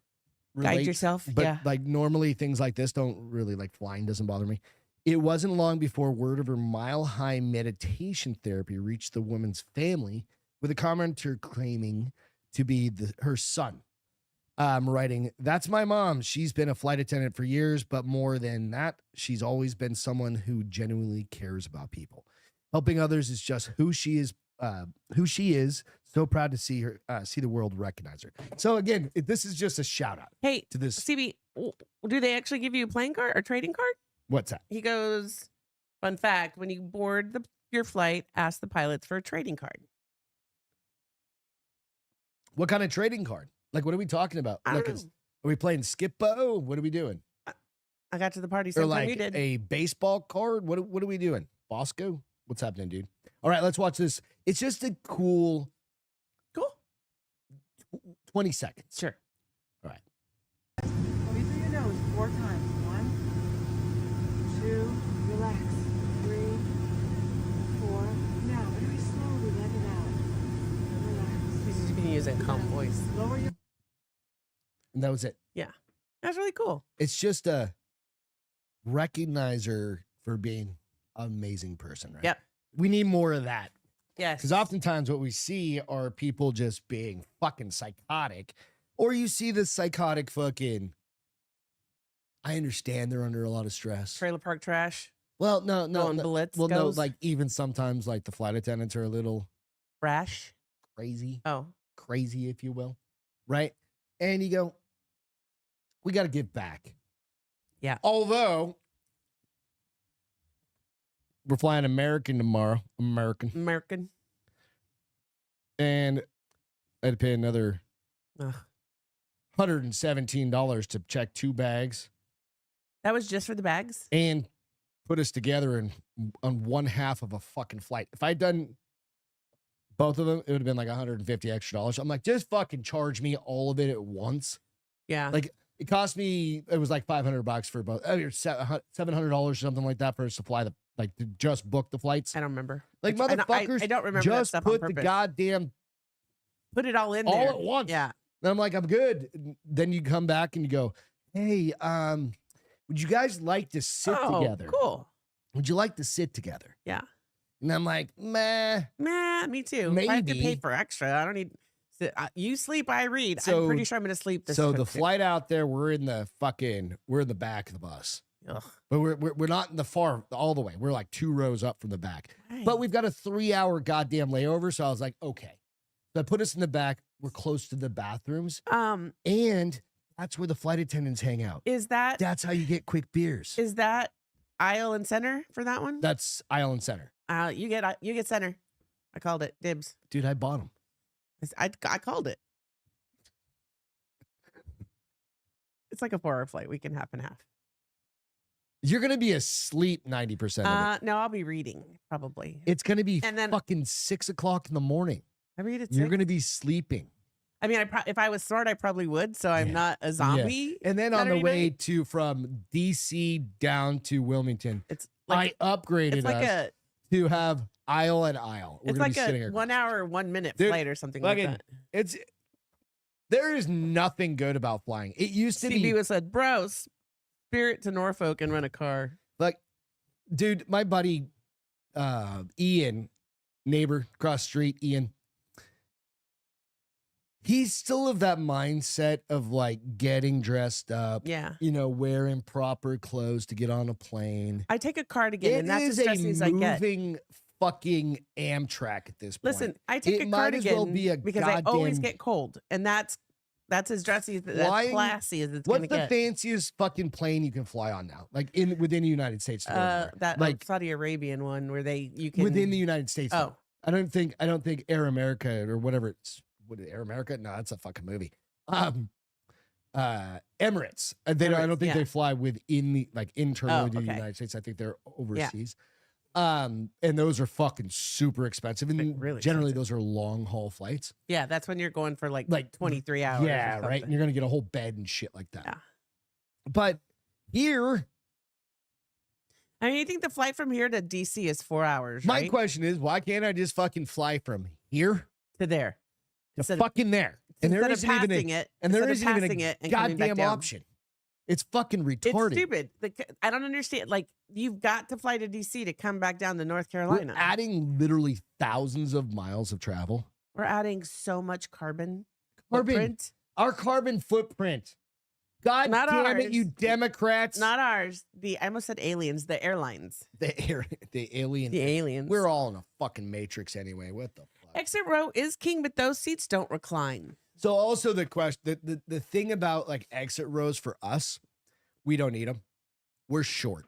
relate, guide yourself. but Yeah. like normally things like this don't really, like, flying doesn't bother me. It wasn't long before word of her mile-high meditation therapy reached the woman's family, with a commenter claiming to be her son. Writing, "That's my mom. She's been a flight attendant for years, but more than that, she's always been someone who genuinely cares about people. Helping others is just who she is. So proud to see her, see the world recognize her." So again, this is just a shout out Hey, to this. CB, do they actually give you a playing card or trading card? What's that? He goes, fun fact, when you board your flight, ask the pilots for a trading card. What kind of trading card? Like, what are we talking about? I Like, don't know. are we playing Skip-Bo? What are we doing? I got to the party Or sometime like you did. a baseball card? What are we doing? Bosco? What's happening, dude? All right, let's watch this. It's just a cool Cool. 20 seconds. Sure. All right. Breathe through your nose 4 times. 1, 2, relax. 3, 4. Now, very slowly let it out. Relax. He's just been using calm voice. Lower your And that was it. That's really cool. It's just a recognizer for being an amazing person, right? Yep. We need more of that. Yes. Because oftentimes what we see are people just being fucking psychotic, or you see this psychotic fucking, I understand they're under a lot of stress. Trailer park trash. Well, no. Going blitz Well, no, goes. like even sometimes like the flight attendants are a little Rash. crazy, Oh. if you will, right? And you go, we got to give back. Yeah. Although we're flying American tomorrow, American. and I had to pay another Ugh. $117 to check 2 bags That was just for the bags? and put us together on one half of a fucking flight. If I'd done both of them, it would have been like $150 extra. I'm like, just fucking charge me all of it at once. Yeah. Like, it cost me, it was like $500 for both, or $700 or something like that for us to fly to just book the flights. I don't remember. Like, I motherfuckers, don't remember that just stuff on put the purpose. goddamn put it all in all there. at once. Yeah. And I'm like, I'm good. Then you come back and you go, hey, would you guys like to sit together? Cool. Would you like to sit together? Yeah. And I'm like, meh. Me too. If I have to pay Maybe. for extra, I don't need. You sleep, I read. So- I'm pretty sure I'm going to sleep this So trip the too. flight out there, we're in the back of the bus. Ugh. But we're not in the far all the way. We're like 2 rows up from the back. But we've got a 3-hour goddamn layover. So I was like, okay. So I put us in the back. We're close to the bathrooms. And that's where the flight attendants hang out. Is that That's how you get quick beers. aisle and center for that one? That's aisle and center. You get center. I called it dibs. Dude, I bought them. I called it. It's like a 4-hour flight. We can half and half. You're going to be asleep 90% of it. No, I'll be reading probably. It's going to be And then- fucking 6 o'clock in the morning. I read it. You're going to be sleeping. I mean, if I was smart, I probably would. So I'm Yeah. not a zombie. And then on the Saturday way night? from DC down to Wilmington, It's like I upgraded it's like us a to have aisle and aisle. We're it's gonna like be sitting a across. 1 hour, 1 minute Dude, flight or something like fucking- that. There is nothing good about flying. It used to CB be was said, bro, Spirit to Norfolk and rent a car. like, dude, my buddy Ian, neighbor across the street, Ian. He's still of that mindset of like getting dressed up, Yeah. wearing proper clothes to get on a plane. I take a cardigan, It and that's is as a dressy as I get. moving fucking Amtrak at this point. Listen, I take It a might as cardigan well be a because I always goddamn- get cold, and that's as dressy, that's Flying- classy as it's What's gonna the get. fanciest fucking plane you can fly on now? Like within the United States? to go anywhere? That like Saudi Arabian one where you can within the United States. though. Oh, I don't think Air America or whatever it's Air America. No, that's a fucking movie. Emirates. I don't think yeah. they fly within the internally to the okay. United States. I think they're overseas. And those are fucking super expensive. And Really generally expensive. those are long haul flights. yeah, that's when you're going for like Like, 23 hours. or Yeah, right. And something. you're gonna get a whole bed and shit like that. Yeah. But here, I mean, you think the flight from here to DC is 4 hours, my right? question is, why can't I just fucking fly from here To there. to Instead of- fucking there? And there Instead of isn't even passing a, it, and there instead of isn't even passing a it and coming back goddamn down. option. It's fucking It's retarded. stupid. I don't understand. Like, you've got to fly to DC to come back down to North We're Carolina. adding literally thousands of miles of travel. We're adding so much carbon. Carbon. footprint. Our carbon footprint. God Not damn it, you ours. Democrats. Not ours. I almost said aliens. The airlines. the alien. The aliens. We're all in a fucking matrix anyway. What the fuck? Exit row is king, but those seats don't recline. So also the question, the thing about like exit rows for us, we don't need them. We're short.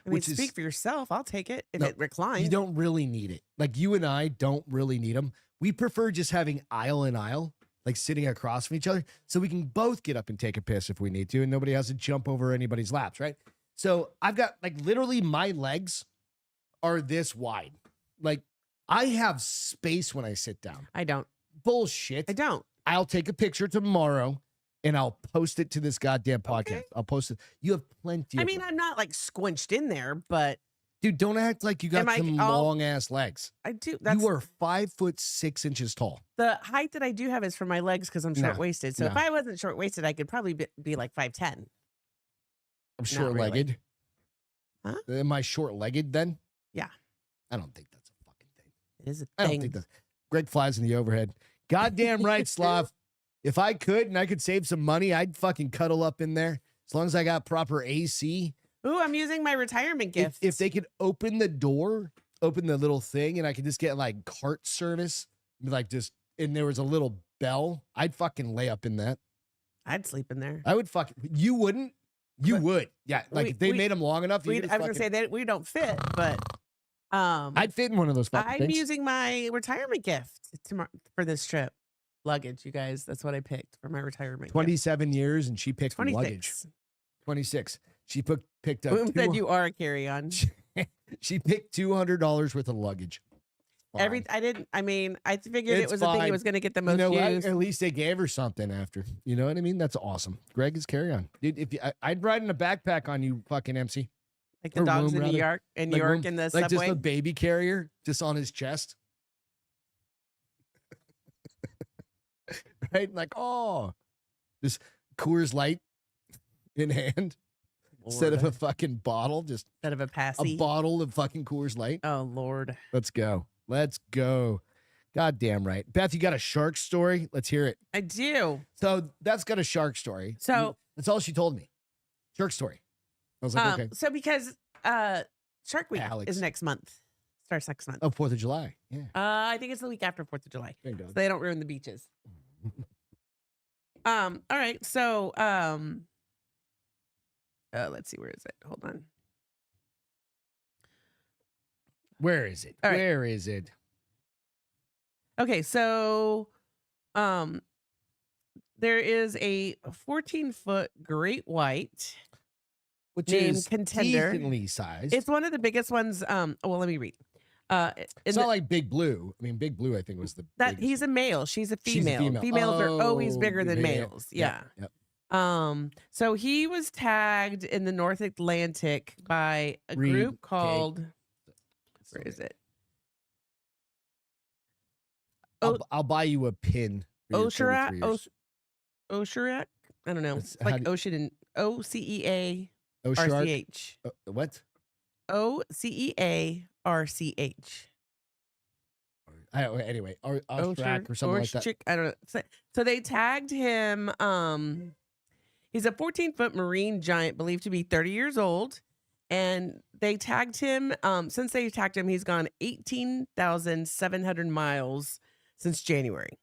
I mean, Which is- speak for yourself. I'll take it if No, it reclines. You don't really need it. Like you and I don't really need them. We prefer just having aisle and aisle, like sitting across from each other, so we can both get up and take a piss if we need to, and nobody has to jump over anybody's laps, right? So I've got like literally my legs are this wide. Like I have space when I sit down. I don't. Bullshit. I don't. I'll take a picture tomorrow and I'll post it to this goddamn podcast. Okay. I'll post it. You have plenty I of mean, room. I'm not like squinched in there, but Dude, don't act like you got Am I- some I'll- long ass legs. I do. That's You are 5'6" tall. the height that I do have is for my legs because I'm No, short waisted. So if no. I wasn't short waisted, I could probably be like 5'10". I'm Not short legged. Huh? Am I short legged then? Yeah. I don't think that's a fucking thing. It is a I don't thing. think that. Greg flies in the overhead. Goddamn right, Slav. If I could and I could save some money, I'd fucking cuddle up in there as long as I got proper AC. Ooh, I'm using my retirement gift. If they could open the door, open the little thing, and I could just get like cart service, like just, and there was a little bell, I'd fucking lay up in that. I'd sleep in there. I would fucking, you wouldn't? You But would. Yeah. Like we- if they we- made them long enough, you I could was just gonna say fucking, that we don't fit, but I'd fit in one of those fucking I'm things. using my retirement gift for this trip. Luggage, you guys. That's what I picked for my retirement. 27 years and she picked 26. luggage. 26. She picked up. Who said you are a carry-on? She picked $200 worth of luggage. Fine. I figured It's it was a thing fine. that was going to get the You most know what? views. At least they gave her something after. You know what I mean? That's awesome. Greg is carry on, dude. If you, I'd ride in a backpack on you, fucking MC. Like the or dogs room, in New rather. York, in Like room- in the like subway. just a baby carrier, just on his chest. right? Like, oh, this Coors Light in hand instead of a fucking bottle, just instead of a a passy. bottle of fucking Coors Light. Oh Lord. Let's go. Let's go. God damn right. Beth, you got a shark story? Let's hear it. I do. So that's got a shark story. So that's all she told me. Shark story. I was like, okay. So because Shark Week Alex. is next month. Starts next month. Oh, 4th of July. Yeah. I think it's the week after 4th of July. There you go. So they don't ruin the beaches. All right. So let's see, where is it? Hold on. Where is it? All right. Where is it? Okay, so there is a 14-foot great white Which named is Contender. decently sized. It's one of the biggest ones. Well, let me read. It's not like Big Blue. I mean, Big Blue, I think, was the that biggest he's a male. She's a She's a female. female. Females are always Oh, bigger than yeah, males. Yeah. Yep. So he was tagged in the North Atlantic by a group called. Where is it? I'll buy you a pin. For your 33 years. Osherak? I don't know. It's- It's like how do- ocean and OCEA Oshark? RCH. What? OCEA RCH. Anyway, Oshrak or something like that. I don't know. So they tagged him. He's a 14-foot marine giant believed to be 30 years old. And they tagged him. Since they tagged him, he's gone 18,700 miles since January.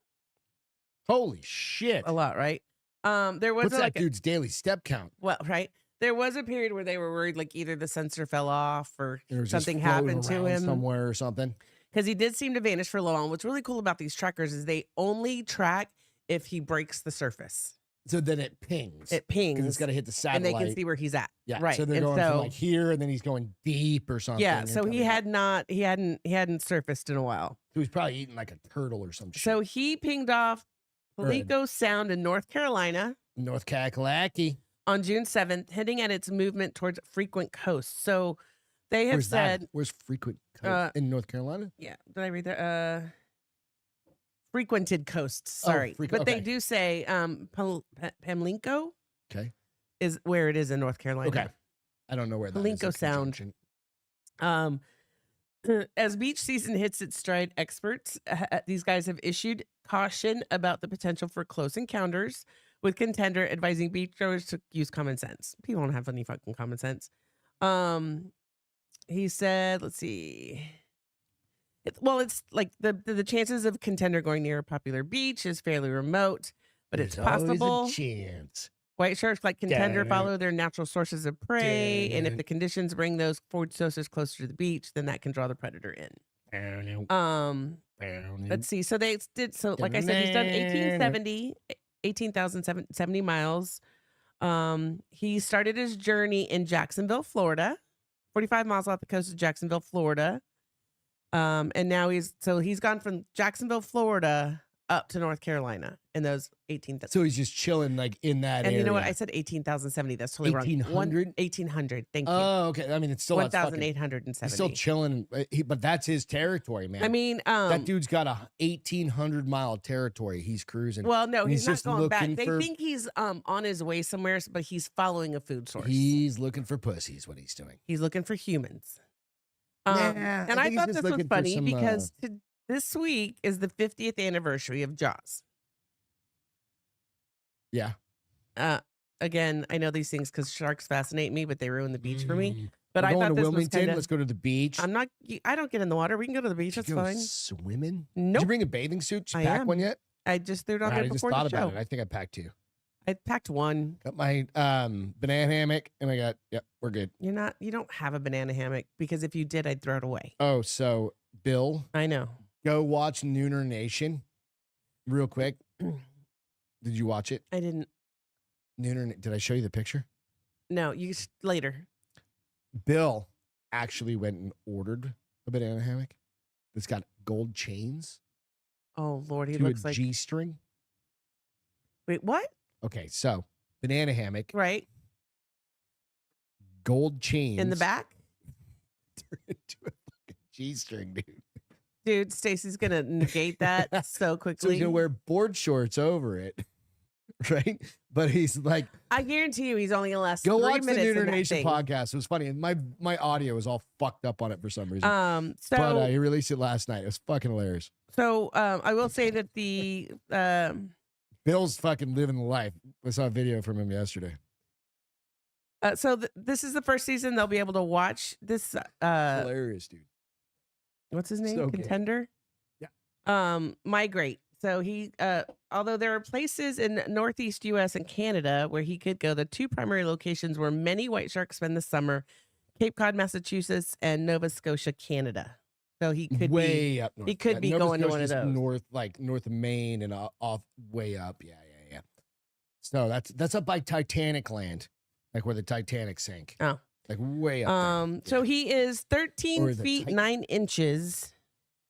Holy shit. A lot, right? There was What's that dude's daily step count? well, right. There was a period where they were worried, like either the sensor fell off or It was just something floating happened to around him. somewhere or something. Because he did seem to vanish for a little while. What's really cool about these trackers is they only track if he breaks the surface. So then it pings. It pings. Because it's got to hit the And satellite. they can see where he's at. Yeah. Right. So they're and going so, from like here, and then he's going deep or something. yeah. and So he coming up. hadn't surfaced in a while. So he's probably eating like a turtle or some shit. So he pinged off Palico Sound in North Carolina North Kakalaki. on June 7th, hinting at its movement towards frequent coast. So they have Where's said, that? Where's frequent coast? In North Carolina? yeah, did I read that? Frequented coasts. Sorry, but they okay. do say Pamlico Okay. is where it is in North Carolina. Okay. I don't know where that is. Palico in Sound. conjunction. As beach season hits its stride, experts, these guys have issued caution about the potential for close encounters, with Contender advising beachgoers to use common sense. People don't have any fucking common sense. He said, let's see. It's like the chances of Contender going near a popular beach is fairly remote, but it's There's always possible. a chance. White sharks like Contender Damn it. follow their natural sources of prey, and if Damn the conditions bring those food sources closer to the beach, then that can draw the predator in. Let's see. So they did. So like I said, he's done 18,070 miles. He started his journey in Jacksonville, Florida, 45 miles off the coast of Jacksonville, Florida. And now he's gone from Jacksonville, Florida up to North Carolina in those 18,000. So he's just chilling like in that And area. you know what? I said 18,070. That's totally wrong. 1800? 1800. Thank you. Oh, okay. I mean, it's still that's fucking- 1,870. He's still chilling, but that's his territory, man. I mean, that dude's got a 1,800-mile territory. He's cruising. well, no, and he's he's not just going back. looking They for- think he's on his way somewhere, but he's following a food source. He's looking for pussies. What he's doing. He's looking for humans. Nah, And I think he's thought just this was looking for funny some, because this week is the 50th anniversary of Jaws. Yeah. Again, I know these things because sharks fascinate me, but they ruin the beach for me. But We're I going thought to this Wilmington. was kind Let's go to the beach. I don't get in the water. We can go to the beach. Did That's you go fine. swimming? Did Nope. you bring a bathing suit? Did you I pack am. one yet? I just threw it on Right, there I just before thought the about show. it. I think I packed two. I packed one. Got my banana hammock, and I got we're good. You don't have a banana hammock because if you did, I'd throw it away. Oh, so Bill, I know. go watch Nooner Nation, real quick. Did you watch it? I didn't. Did I show you the picture? No, later. Bill actually went and ordered a banana hammock that's got gold chains Oh Lord, he to looks a like. G-string. Wait, what? Okay, so banana hammock, Right gold chains in the back. Turn into a fucking G-string, dude. Dude, Stacy's gonna negate that so So he's quickly. gonna wear board shorts over it, right? But he's like, I guarantee you, he's only gonna last go 3 watch the minutes in Neuter that Nation thing. podcast. It was funny, and my audio was all fucked up on it for some reason. So But he released it last night. It was fucking hilarious. I will say that the Bill's fucking living the life. I saw a video from him yesterday. this is the first season they'll be able to watch this. Hilarious, dude. What's his name? So gay. Contender. Yeah. Migrate. So he, although there are places in Northeast U.S. and Canada where he could go, the two primary locations where many white sharks spend the summer: Cape Cod, Massachusetts, and Nova Scotia, Canada. So he could Way up north. he could be Nova going to one of Scotia's those. north, like north of Maine and off way up. Yeah. So that's up by Titanic land, like where the Titanic sank. Oh. Like way up there. So he is 13 Or the feet Titan. 9 inches,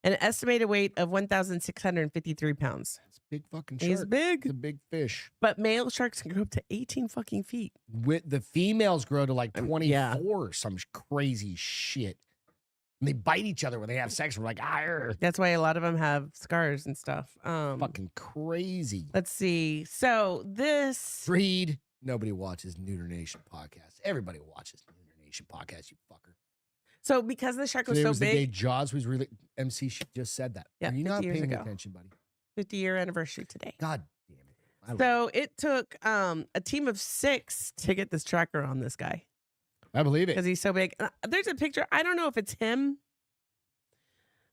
and an estimated weight of 1,653 pounds. It's a big fucking shark. He's It's big, a big fish. but male sharks can grow up to 18 fucking feet. With the females grow to like 24 yeah. or some crazy shit. And they bite each other when they have sex. We're like, That's why a lot of them have scars and stuff. fucking crazy. Let's see. So this Freed. Nobody watches Neuter Nation podcast. Everybody watches Neuter Nation podcast, you fucker. So because the shark was Today so was the day big, Jaws was really MC just said that. Yeah, Are you 50 not years paying ago. attention, buddy? 50-year anniversary today. God damn it. I love So it took a team of 6 to get this tracker on this guy it. I believe because it. he's so big. There's a picture. I don't know if it's him.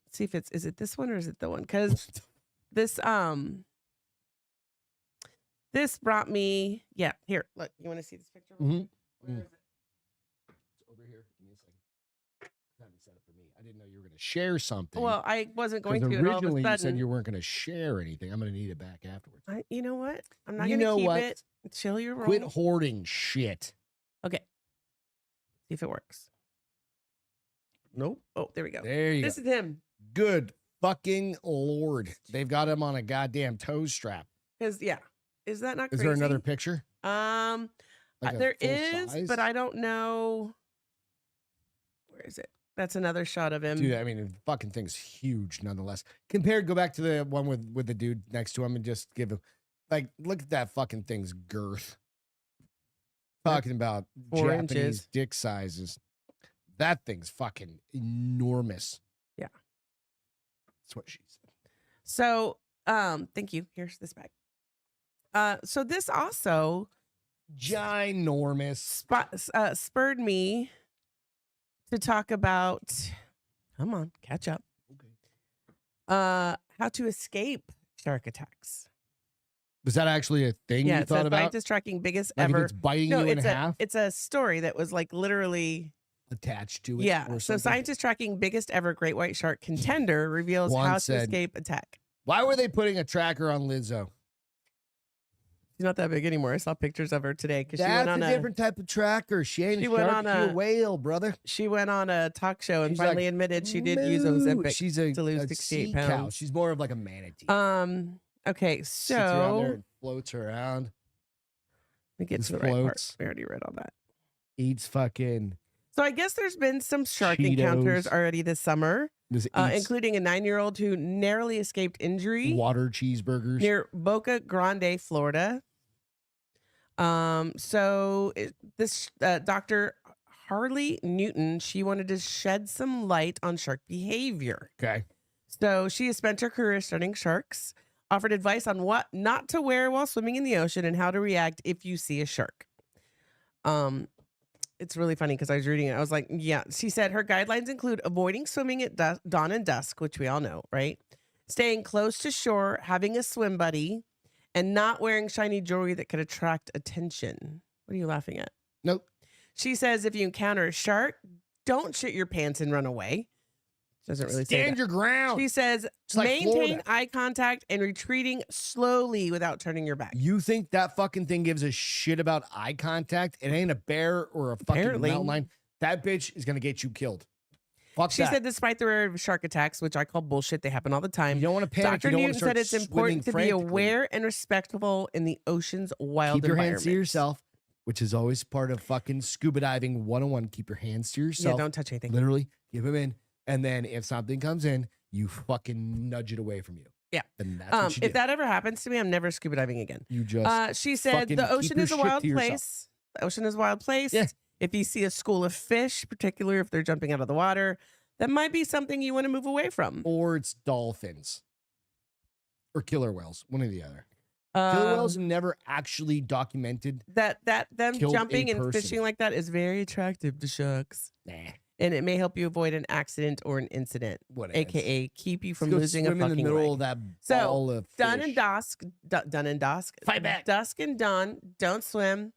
Let's see if is it this one or is it the one? Because this this brought me. Yeah, here. Look, you want to see this picture? Mhm. Where is it? It's over here. Give me a second. Time to set up for me. I didn't know you were going to share something. Well, I wasn't going 'Cause to. And all of a originally you said sudden, you weren't going to share anything. I'm going to need it back afterwards. you know what? I'm not You going to know keep what? it. Chill your roll. Quit hoarding shit. Okay. See if it works. Nope. Oh, there we go. There you This go. is him. Good fucking Lord. They've got him on a goddamn toe strap. Because is that not Is crazy? there another picture? Like a There full is, size? but I don't know. Where is it? That's another shot of him. Dude, I mean, the fucking thing's huge nonetheless. Compared, go back to the one with the dude next to him and just give him, like, look at that fucking thing's girth. Talking about 4 Japanese inches. dick sizes. That thing's fucking enormous. Yeah. That's what she said. So, thank you. Here's this bag. So this also Ginormous. spurred me to talk about. Come on, catch up. Okay. How to escape shark attacks. Was that actually a thing Yeah, you it thought says about? scientists tracking biggest Like if ever. it's biting No, you in it's half, it's a story that was like literally. attached to it. Yeah. Or So something? scientists tracking biggest ever great white shark contender reveals Juan how to said- escape attack. Why were they putting a tracker on Lizzo? She's not that big anymore. I saw pictures of her today because she That's went on a different type of tracker. She ain't she a went shark. on She a a- whale, brother. she went on a talk show and She's like, finally admitted she did use "Moo." Ozempic. She's a, to lose a 68 sea cow. pounds. She's more of like a manatee. Okay, Sits around there so and floats around. let me get just to the right part. floats. We already read all that. Eats fucking. So I guess there's been some shark encounters Cheetos. already this summer, Just eats including a 9-year-old who narrowly escaped injury water cheeseburgers. near Boca Grande, Florida. This Dr. Harley Newton, she wanted to shed some light on shark behavior. Okay. So she has spent her career studying sharks, offered advice on what not to wear while swimming in the ocean and how to react if you see a shark. It's really funny because I was reading it. I was like, yeah. She said her guidelines include avoiding swimming at dawn and dusk, which we all know, right? Staying close to shore, having a swim buddy, and not wearing shiny jewelry that could attract attention. What are you laughing at? Nope. She says if you encounter a shark, don't shit your pants and run away. Doesn't really say Stand that. your ground. She says It's like maintain Florida. eye contact and retreating slowly without turning your back. You think that fucking thing gives a shit about eye contact? It ain't a bear or a fucking Apparently. mountain lion. That bitch is gonna get you killed. Fuck She that. said despite the rare shark attacks, which I call bullshit, they happen all the time. You don't want to panic. Dr. You don't Newton want to start said it's important to be swimming frantically. aware and respectful in the ocean's wild Keep your environment. hands to yourself, which is always part of fucking scuba diving 101. Keep your hands to Yeah, yourself. don't touch anything. Literally, give them in. And then if something comes in, you fucking nudge it away from you. Yeah. And that's what you do. If that ever happens to me, I'm never scuba diving again. You just She said fucking the keep ocean your is a shit wild to yourself. place. The ocean is a wild place. Yeah. If you see a school of fish, particularly if they're jumping out of the water, that might be something you want to move away from. Or it's dolphins. Or killer whales. One or the other. Killer whales never actually documented. Them killed a jumping and person. fishing like that is very attractive to sharks. Nah. And it may help you avoid an accident or an incident, Whatever. aka keep you from Go losing a swim in fucking the middle leg. of that So, ball of Dun fish. and dusk, dun and dusk. Fight back. Dusk and dawn. Don't swim.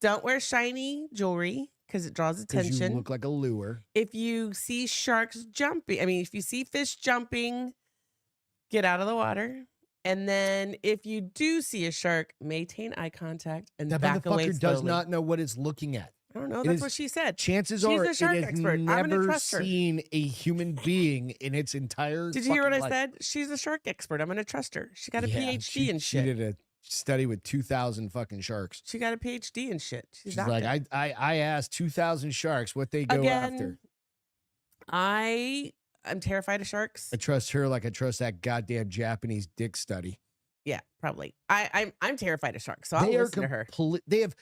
Don't wear shiny jewelry because it draws 'Cause attention. you look like a lure. If you see sharks jumping, if you see fish jumping, get out of the water. And then if you do see a shark, maintain eye contact and That back away motherfucker slowly. does not know what it's looking at. I don't know. It That's is- what she said. Chances She's are a shark it has expert. I'm gonna never trust her. seen a human being in its entire Did you hear what I fucking life. said? She's a shark expert. I'm going to trust her. She got a Yeah, PhD and She shit. did a study with 2,000 fucking sharks. She got a PhD and shit. She's She's like, doctor. I asked 2,000 sharks what they go after. I'm terrified of sharks. I trust her like I trust that goddamn Japanese dick study. Yeah, probably. I'm terrified of sharks, so I'll They are listen to her. they have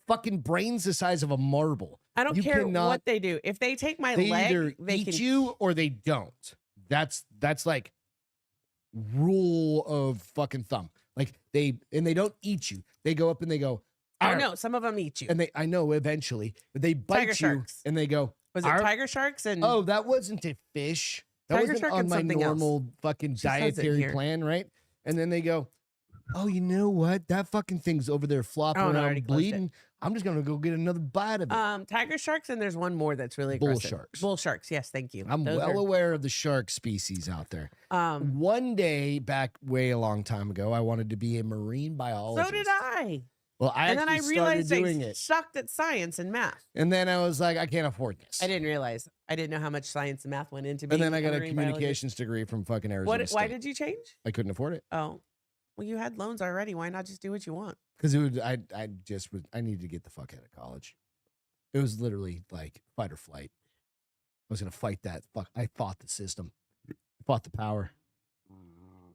fucking brains the size of a marble. I don't you care cannot- what they do. If they take my They either leg, they eat can you or they don't. That's like rule of fucking thumb. Like they don't eat you. They go up and they go. Oh "Arr," no, some of them eat you. And I know eventually, but they bite Tiger you sharks. and they go. Was it "Arr." tiger sharks and Oh, that wasn't a fish. That Tiger wasn't shark on and my something else. normal fucking She says it dietary here. plan, right? And then they go, oh, you know what? That fucking thing's over there flopping Oh, no, I already around closed it. bleeding. I'm just gonna go get another bite of it. tiger sharks, and there's one more that's really Bull aggressive. sharks. Bull sharks. Yes, thank you. I'm Those well are- aware of the shark species out there. One day back way a long time ago, I wanted to be a marine biologist. So did I. Well, I And then I actually realized started doing I it. sucked at science and math. And then I was like, I can't afford this. I didn't realize. I didn't know how much science and math went into. And being then I got a marine biologist. communications degree from fucking Arizona What? Why State. did you change? I couldn't afford it. Oh, well, you had loans already. Why not just do what you want? Because I needed to get the fuck out of college. It was literally like fight or flight. I was gonna fight that. Fuck, I fought the system. I fought the power.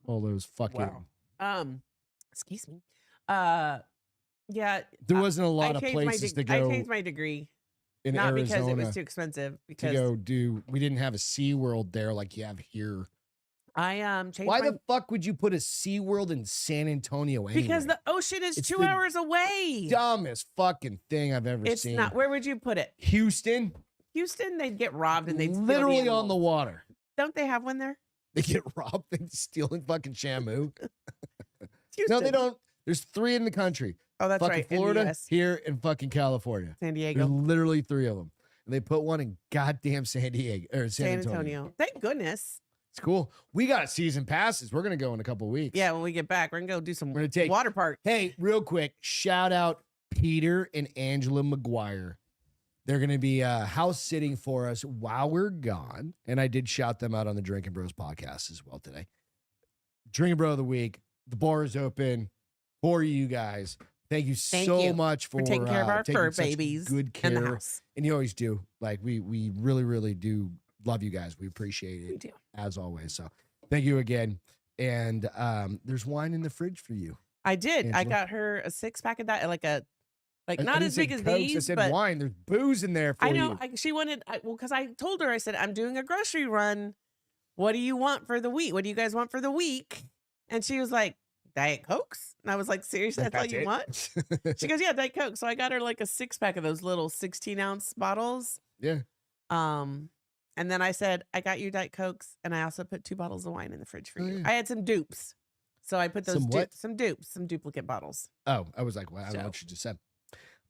All those fucking. Wow. Excuse me. Yeah. There wasn't a lot I of changed my places to I go changed my degree, in not Arizona because it was too expensive. to Because go do. We didn't have a SeaWorld there like you have here. I changed Why my the fuck would you put a SeaWorld in San Antonio anyway? because the ocean is It's 2 the hours away. dumbest fucking thing I've ever It's seen. not. Where would you put it? Houston, Houston, they'd get robbed and they'd steal literally the on the animals. water. Don't they have one there? They get robbed and stealing fucking Shamu. Houston. No, they don't. There's 3 in the country. Oh, that's fucking right. In the Florida, US. here, and fucking California. San There's Diego, literally 3 of them. And they put one in goddamn San Diego or San Antonio. Thank goodness. It's cool. We got season passes. We're gonna go in a couple weeks. Yeah, when we get back, we're gonna go do some We're gonna take- water park. Hey, real quick, shout out Peter and Angela McGuire. They're gonna be house sitting for us while we're gone. And I did shout them out on the Drinking Bros podcast as well today. Drinking Bro of the week. The bar is open for you guys. Thank you Thank so you much for taking care of our taking fur such babies good in the care. house. And you always do. Like we really, really do love you guys. We appreciate We it do. as always. So thank you again. And there's wine in the fridge for you. I did. I Angela? got her a 6-pack of that, like I not didn't as say big as Cokes, I these, said but wine. There's booze in there for I know. you. She wanted, because I told her, I said, I'm doing a grocery run. What do you want for the week? What do you guys want for the week? And she was like, Diet Cokes. And I was like, seriously, that's all you want? She goes, yeah, Diet Coke. So I got her like a 6-pack of those little 16-ounce bottles. Yeah. And then I said, I got you Diet Cokes, and I also put 2 bottles of wine in the fridge for Oh, you. yeah. I had some dupes. So I put those Some what? some dupes, some duplicate bottles. Oh, I was like, well, I don't know So- what you just said.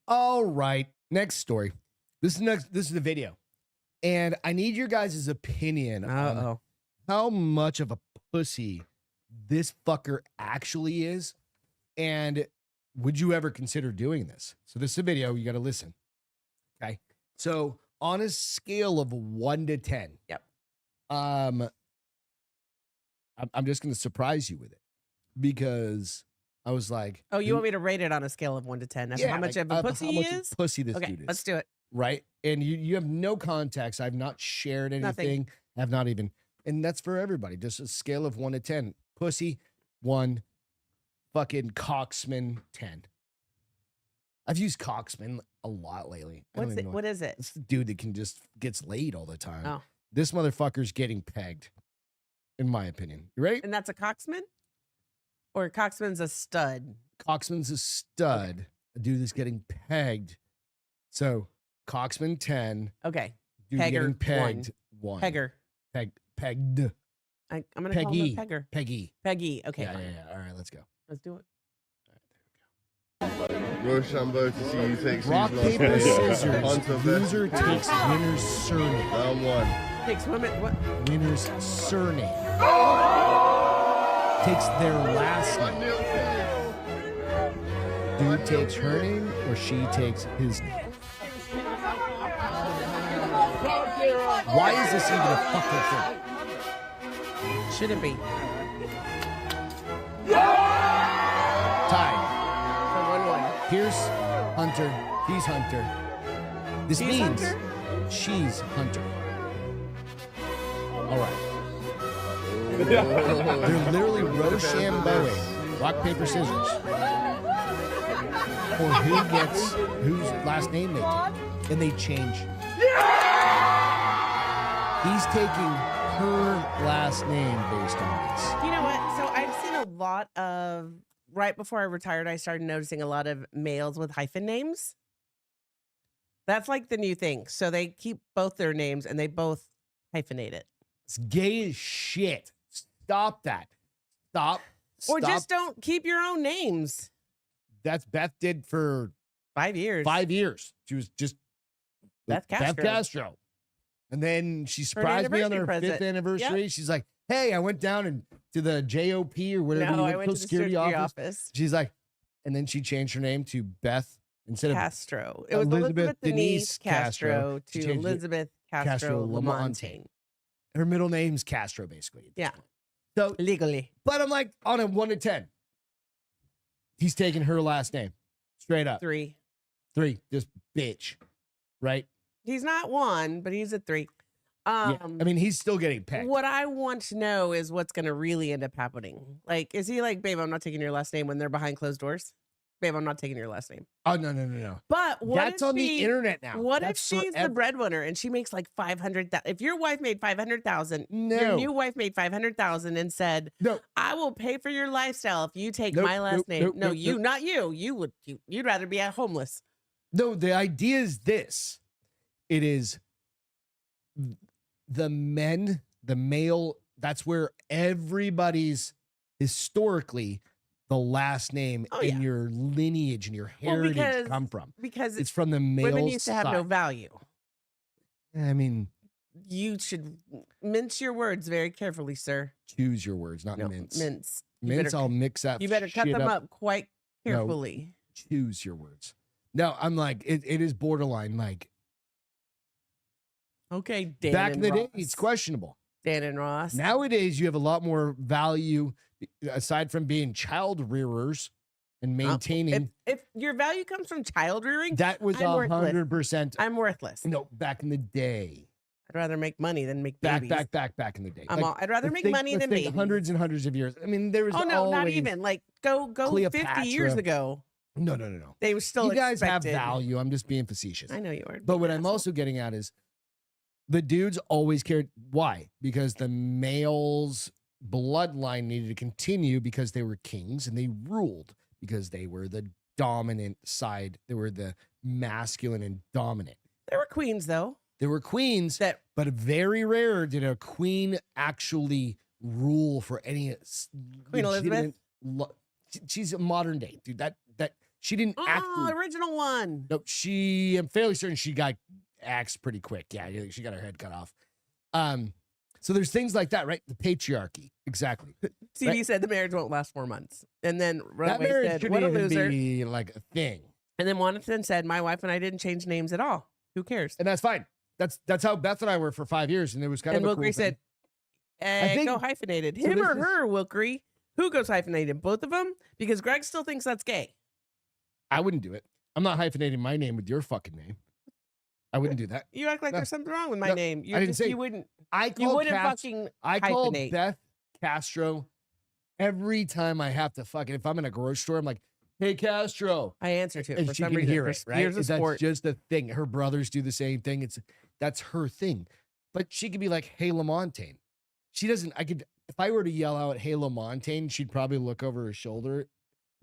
All right. Next story. This is the video. And I need your guys' opinion on how much of a pussy this fucker actually is. And would you ever consider doing this? So this is a video. You got to listen. Okay. So on a scale of 1 to 10. Yep. I'm just going to surprise you with it because I was like, Oh, you want me to rate it on a scale of 1 to 10? That's how much like, of a pussy how he much of is? pussy this Okay, dude is. let's do it. Right. And you have no context. I've not shared anything. Nothing. have not even, and that's for everybody. Just a scale of 1 to 10. Pussy, 1. Fucking Coxman, 10. I've used Coxman a lot lately. I don't What's even it? know What is it? It's the dude that can just gets laid all the time. Oh. This motherfucker's getting pegged, in my opinion. You ready? And that's a Coxman? Or Coxman's a stud? Coxman's a stud. A dude that's getting pegged. So Coxman 10. Okay. Dude Pegger, getting pegged 1. Pegger. Pegged. I'm going to call him Peggy. a Pegger. Peggy. Peggy. Okay. Yeah, fine. yeah. All right, let's go. Let's do it. Rochambeau to see who takes Rock, whose last paper, name. scissors. Hunter, Loser takes winner's surname. Round 1. Takes women. What? Winner's surname. Takes their last name. Dude takes her name or she takes his name. Why is this even a fucking thing? Should it be? Tied. So 1-1. Here's Hunter. He's Hunter. This She's means Hunter? she's Hunter. All right. They're literally Rochambeauing. Rock, paper, scissors. Or who gets whose last name they take. And they change. He's taking her last name based on this. You know what? So I've seen a lot of, right before I retired, I started noticing a lot of males with hyphen names. That's like the new thing. So they keep both their names and they both hyphenate it. It's gay as shit. Stop that. Stop. Or Stop. just don't keep your own names. That's Beth did for 5 years. 5 years. She was just Beth Castro. And then she surprised me on her anniversary 5th present. anniversary. She's like, hey, I went down and to the JOP or whatever. No, you I went to the security office. She's like, and then she changed her name to Beth instead of Castro. It was Elizabeth Denise Castro She to changed it Elizabeth Castro Lamontagne. her middle name's Castro, basically. at this Yeah. point. So, Legally. but I'm like, on a 1 to 10, he's taking her last name. Straight up. 3. 3. Just bitch. Right? He's not 1, but he's a 3. Yeah. I mean, he's still getting pegged. What I want to know is what's going to really end up happening. Like, is he like, babe, I'm not taking your last name when they're behind closed doors? Babe, I'm not taking your last name. Oh, no. But what That's if on the she- internet now. What That's if she's the forever. breadwinner and she makes like 500,000? If your wife made 500,000, your No. new wife made 500,000 and said, No. I will pay for your lifestyle if you take Nope, my last nope, name. nope, No, nope, you, nope. not you. You'd rather be at homeless. No, the idea is this. It is the male, that's where everybody's historically the last name Oh, in yeah. your lineage and your Well, heritage because- come from. Because It's from the male women used to have no side. value. I mean, You should mince your words very carefully, sir. choose your words, not No, mince. mince. You Mince, better- I'll mix that You better cut shit them up quite No. carefully. Choose your words. No, I'm like, it is borderline. Like, Okay, Dan back in and the Ross. day, it's questionable. Dan and Ross. Nowadays, you have a lot more value aside from being child rearers and maintaining. If your value comes from child rearing, That was I'm worthless. 100%. I'm worthless. No, back in the day. I'd rather make money than make Back babies. back in the day. I'd rather let's make think- money let's than think babies. hundreds and hundreds of years. I mean, there was Oh no, not always- even. Like go 50 years Cleopatra. ago. No. They were still You guys expected. have value. I'm just being facetious. I know you are. But what you I'm asshole. also getting at is the dudes always cared. Why? Because the male's bloodline needed to continue because they were kings and they ruled because they were the dominant side. They were the masculine and dominant. There were queens though. There were queens, That but very rare did a queen actually rule for any Queen Elizabeth? She's a modern day, dude. That she didn't actually. original one. No, I'm fairly certain she got axed pretty quick. Yeah, she got her head cut off. So there's things like that, right? The patriarchy, exactly. TV Right. said the marriage won't last 4 months, and then That Runaway marriage said, shouldn't "What a even loser." be like a thing, And then Jonathan said, "My wife and I didn't change names at all. Who cares?" and that's fine. That's how Beth and I were for 5 years, and it was kind And of a Wilkery cool said, thing. "Go hyphenated. so Him this or is- her, Wilkery? Who goes hyphenated? Both of them? Because Greg still thinks that's gay. I wouldn't do it. I'm not hyphenating my name with your fucking name. I wouldn't do that. You act like No. there's something wrong with my No, name. I didn't say- You wouldn't. I You call wouldn't Cass- fucking I call hyphenate. Beth Castro every time I have to fucking, if I'm in a grocery store, I'm like, hey, Castro. I answer to it And for she some can reason. hear For it, right? years of That's sport. just a thing. Her brothers do the same thing. That's her thing. But she could be like, hey, Lamontagne. She doesn't, if I were to yell out, hey, Lamontagne, she'd probably look over her shoulder and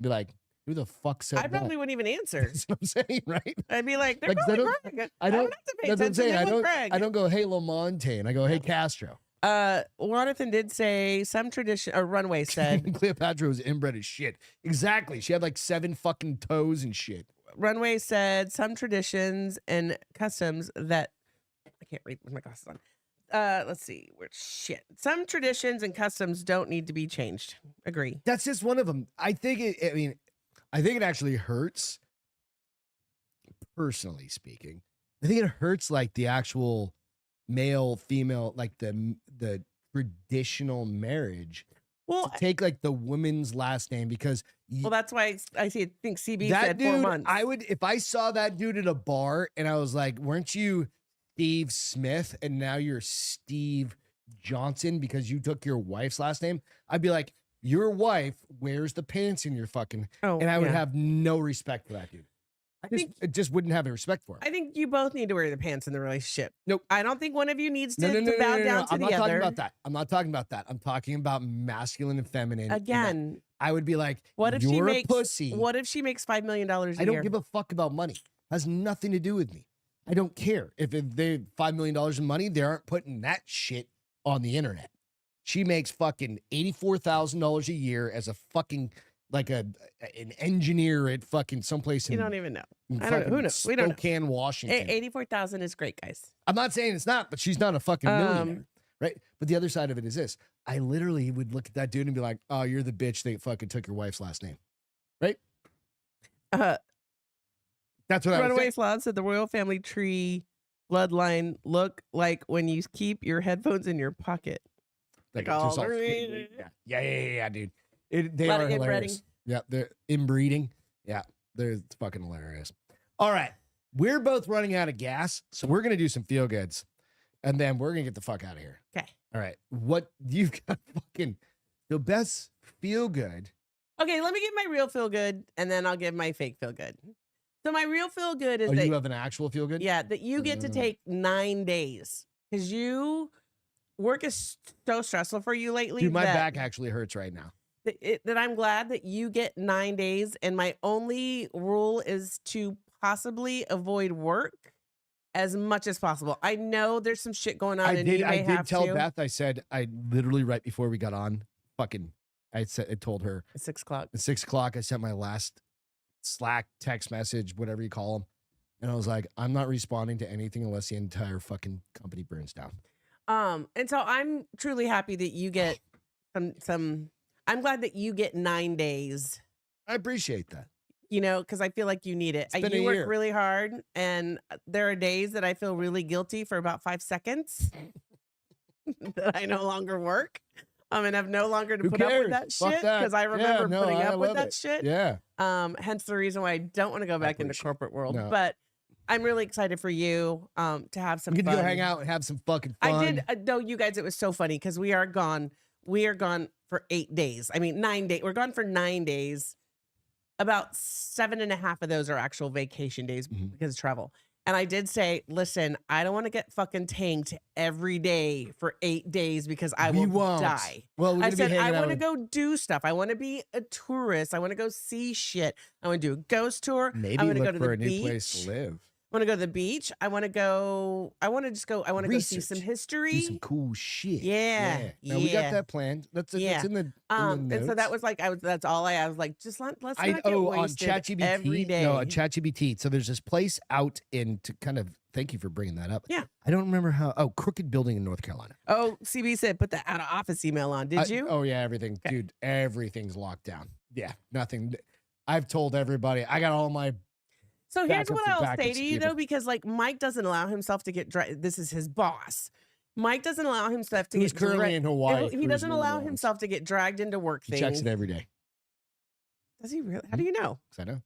be like, who the fuck said I that? probably wouldn't even answer. That's what I'm saying, right? I'd be like, they're Like, calling I Greg. I don't, have to pay that's what I'm attention saying. to I with don't, Greg. I don't go, hey, Lamontagne. I go, hey, Castro. Jonathan did say some tradition, or Runway said, Cleopatra was inbred as shit. Exactly. She had like 7 fucking toes and shit. Runway said some traditions and customs that I can't read with my glasses on. Let's see. Where shit. Some traditions and customs don't need to be changed. Agree. That's just one of them. I think it actually hurts. Personally speaking, I think it hurts like the actual male female, like the traditional marriage. Well, To take like the woman's last name because well, that's why I think CB that said dude, 4 months. I would, if I saw that dude at a bar and I was like, weren't you Steve Smith and now you're Steve Johnson because you took your wife's last name? I'd be like, your wife wears the pants in your fucking, Oh, and I would yeah. have no respect for that dude. I just wouldn't have a respect for him. I think you both need to wear the pants in the relationship. Nope. I don't think one of you needs to, No, no, no, to no, bow no, no, down no. to I'm the not talking other. about that. I'm not talking about that. I'm talking about masculine and feminine. and that Again, I would be like, what if you're she a makes pussy. What if she makes $5 million a year? I don't give a fuck about money. Has nothing to do with me. I don't care. If they $5 million in money, they aren't putting that shit on the internet. She makes fucking $84,000 a year as a fucking, like an engineer at fucking someplace in, You don't even know. in I don't know. Who fucking knows? We don't know. Spokane, Washington. 84,000 is great, guys. I'm not saying it's not, but she's not a fucking millionaire. Um, Right. But the other side of it is this. I literally would look at that dude and be like, oh, you're the bitch that fucking took your wife's last name. Right? That's what I would Runaway say. Sloth said the royal family tree bloodline look like when you keep your headphones in your pocket. Like, Like, just oh, all- really? yeah, dude. They Lot are of inbreeding. hilarious. Yeah, they're inbreeding. Yeah, they're fucking hilarious. All right. We're both running out of gas, so we're going to do some feel goods, and then we're going to get the fuck out of here. Okay. All right. What you've got fucking the best feel good. Okay, let me give my real feel good and then I'll give my fake feel good. So my real feel good is Oh, that you have an actual feel good? yeah, that you get to take 9 days because work is so stressful for you lately. Dude, my that, back actually hurts right now. that I'm glad that you get 9 days. And my only rule is to possibly avoid work as much as possible. I know there's some shit going on. I and you may did have tell to. Beth, I said, I literally right before we got on, I told her At 6 o'clock. at 6 o'clock, I sent my last Slack text message, whatever you call them. And I was like, I'm not responding to anything unless the entire fucking company burns down. And so I'm truly happy that you get some. I'm glad that you get 9 days. I appreciate that. You know, because I feel like you need it. It's been You a work year. really hard, and there are days that I feel really guilty for about 5 seconds that I no longer work. And I've no longer to Who put up cares? with that Fuck shit that. because I Yeah, remember no, putting I up with love that it. shit. Yeah. Hence the reason why I don't want to go back into appreciate it. corporate world. No. But I'm really excited for you to have some We can fun. go hang out and have some fucking fun. I did. No, you guys, it was so funny because we are gone. We are gone for 8 days. I mean, 9 days. We're gone for 9 days. About 7.5 of those are actual vacation days Mhm. because of travel. And I did say, listen, I don't want to get fucking tanked every day for 8 days because I We will won't. die. Well, we're I gonna said, be I hanging out. want to with- go do stuff. I want to be a tourist. I want to go see shit. I want to do a ghost tour. Maybe I want to look go to for the a new beach. place to live. I want to go to the beach. I want to go see some Research. history. Do some cool shit. Yeah, No, we got yeah. that planned. That's Yeah. it's in the And so that notes. was like that's all I was like, just let's not I get on wasted ChatGPT. every day. No, on ChatGPT. So there's this place out in to kind of thank you for bringing that up. Yeah. I don't remember how. Oh, Crooked Building in North Carolina. Oh, CB said put the out of office email on. Did you? Oh yeah, everything, Okay. dude. Everything's locked down. Yeah, nothing. I've told everybody. I got all my. So here's backups what and I'll backups say of to you people. though, because like Mike doesn't allow himself to get this is his boss. Mike doesn't allow himself to Who's get currently in Hawaii? He cruising doesn't in the allow mountains. himself to get dragged into work He checks things. it every day. Does he really? How do you know? 'Cause I know.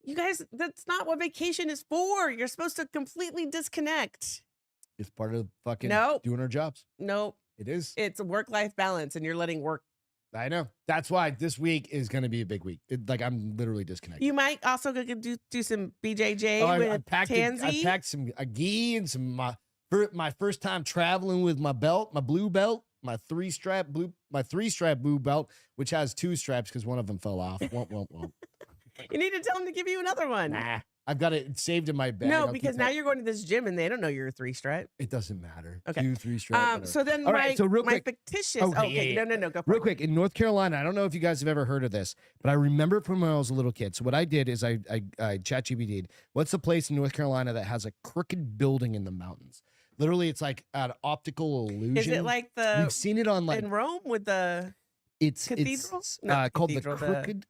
You guys, that's not what vacation is for. You're supposed to completely disconnect. It's part of fucking Nope. doing our jobs. Nope. It is. It's a work-life balance, and you're letting work. I know. That's why this week is going to be a big week. Like I'm literally disconnected. You might also go do some BJJ Oh, with I packed Tansy. I packed some a gi and some my first time traveling with my belt, my blue belt, my three strap blue belt, which has 2 straps because one of them fell off. Won't. You need to tell them to give you another one. Nah, I've got it saved in my bag. No, I'll because keep now that. you're going to this gym and they don't know you're a 3-stripe. It doesn't matter. Okay. 2, 3 straps. So then All right, so real my quick. fictitious. Okay, Okay, no, go for Real it. quick, in North Carolina, I don't know if you guys have ever heard of this, but I remember it from when I was a little kid. So what I did is I ChatGPT'd, what's the place in North Carolina that has a crooked building in the mountains? Literally, it's like an optical illusion. Is it like We've seen it on like in Rome with the it's cathedral? It's Not called the cathedral,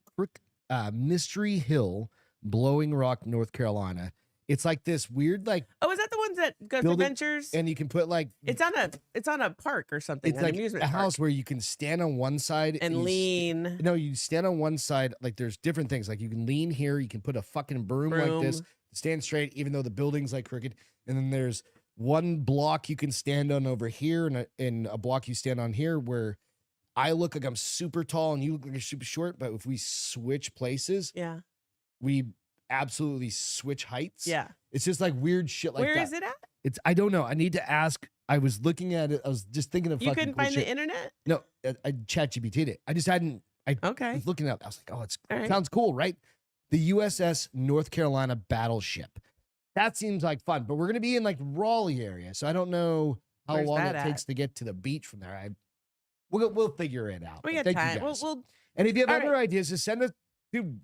Mystery Hill, Blowing Rock, North Carolina. It's like this weird like, Oh, is that the ones that go to building- adventures? and you can put like It's on a park or something. it's an like amusement a park. house where you can stand on one side And you lean. No, you stand on one side. Like there's different things. Like you can lean here. You can put a fucking broom like this, stand straight, even though the building's like crooked. And then there's one block you can stand on over here, and a block you stand on here. Where I look like I'm super tall and you look like you're super short. But if we switch places, Yeah. we absolutely switch heights. Yeah. It's just like weird shit like Where that. is it at? I don't know. I need to ask. I was looking at it. I was just thinking of You fucking couldn't cool find shit. the internet? No, I ChatGPT'd it. I just hadn't. I Okay. was looking it up. I was like, oh, All right. sounds cool, right? The USS North Carolina battleship. That seems like fun, but we're gonna be in like Raleigh area, so I don't know how Where's long that it at? takes to get to the beach from there. We'll figure it out. We But got thank you time. guys. We'll And if you have all other ideas, just send us. Dude,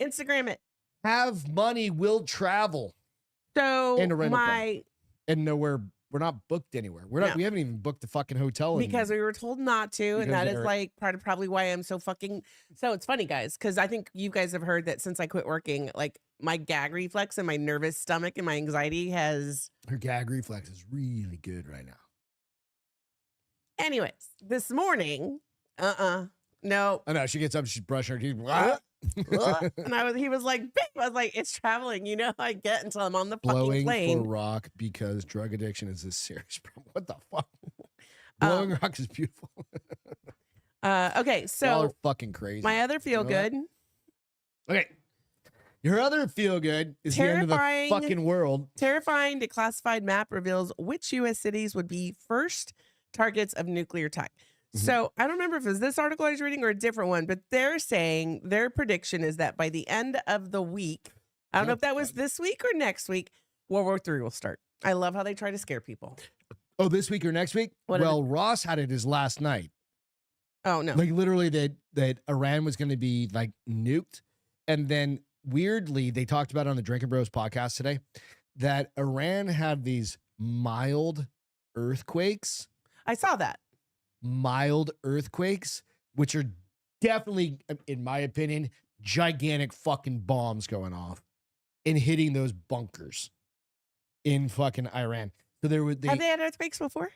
Instagram it. have money, will travel, So And a rental car. my and nowhere. We're not booked anywhere. We're not. No. We haven't even booked the fucking hotel. because we were told not to, and Because that is they're- like part of probably why I'm so fucking. So it's funny, guys, because I think you guys have heard that since I quit working, like my gag reflex and my nervous stomach and my anxiety has. her gag reflex is really good right now. Anyways, this morning, no. I know she gets up, she's brushing her teeth. And he was like, babe, I was like, it's traveling. You know how I get until I'm on the fucking Blowing plane. for rock because drug addiction is a serious problem. What the fuck? Blowing rock is beautiful. Okay, Y'all are so fucking crazy. my other feel You know that? good. Okay. Your other feel good is the end of the Terrifying. fucking world. Terrifying declassified map reveals which U.S. cities would be first targets of nuclear attack. Mhm. So I don't remember if it was this article I was reading or a different one, but they're saying their prediction is that by the end of the week, I don't know if that was this week or next week, World War III will start. I love how they try to scare people. Oh, this week or next week? What are Well, Ross had it his last night. Oh, no. Like literally that Iran was going to be like nuked. And then weirdly, they talked about on the Drinking Bros podcast today that Iran had these mild earthquakes, I saw that. which are definitely, in my opinion, gigantic fucking bombs going off and hitting those bunkers in fucking Iran. So Have they had earthquakes before?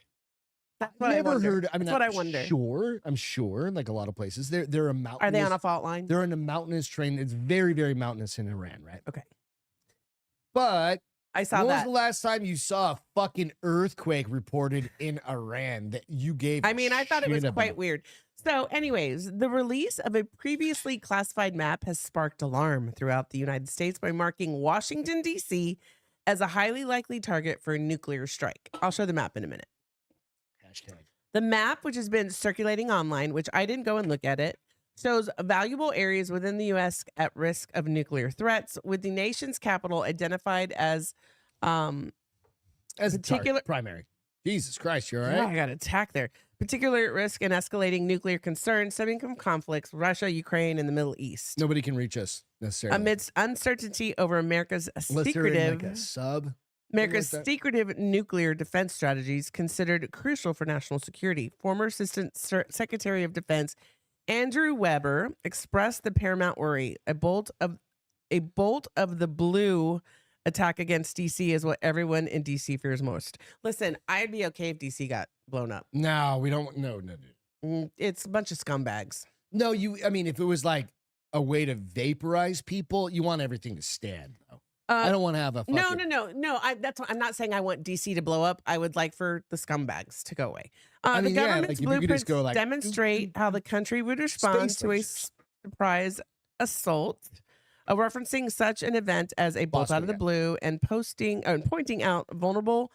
That's what I never wonder. heard. I mean, That's what I wonder. I'm sure, like a lot of places, they're a mountainous. Are they on a fault line? They're in a mountainous terrain. It's very, very mountainous in Iran, right? Okay. But I saw when was that. the last time you saw a fucking earthquake reported in Iran that you gave? I mean, I thought it was shit quite about? weird. So, anyways, the release of a previously classified map has sparked alarm throughout the United States by marking Washington, D.C. as a highly likely target for a nuclear strike. I'll show the map in a minute. Hashtag. The map, which has been circulating online, which I didn't go and look at it, shows valuable areas within the U.S. at risk of nuclear threats, with the nation's capital identified as As a particular- primary. Jesus Christ, you're all Yeah, right. I got attacked there. Particular at risk and escalating nuclear concerns stemming from conflicts Russia, Ukraine, and the Middle East. Nobody can reach us necessarily. Amidst uncertainty over America's Unless they're in secretive like a sub. America's like that. secretive nuclear defense strategies considered crucial for national security. Former Assistant Secretary of Defense Andrew Weber expressed the paramount worry. A bolt of the blue attack against DC is what everyone in DC fears most. Listen, I'd be okay if DC got blown up. No, we don't. No. It's a bunch of scumbags. No, I mean, if it was like a way to vaporize people, you want everything to stand. Though. I don't want to have a fucking... No. I'm not saying I want DC to blow up. I would like for the scumbags to go away. I mean, The yeah, government's like, if you could blueprints just go, like, demonstrate how the country would respond Space to a lasers. surprise assault, referencing such an event as a bolt out of the blue and pointing out vulnerability.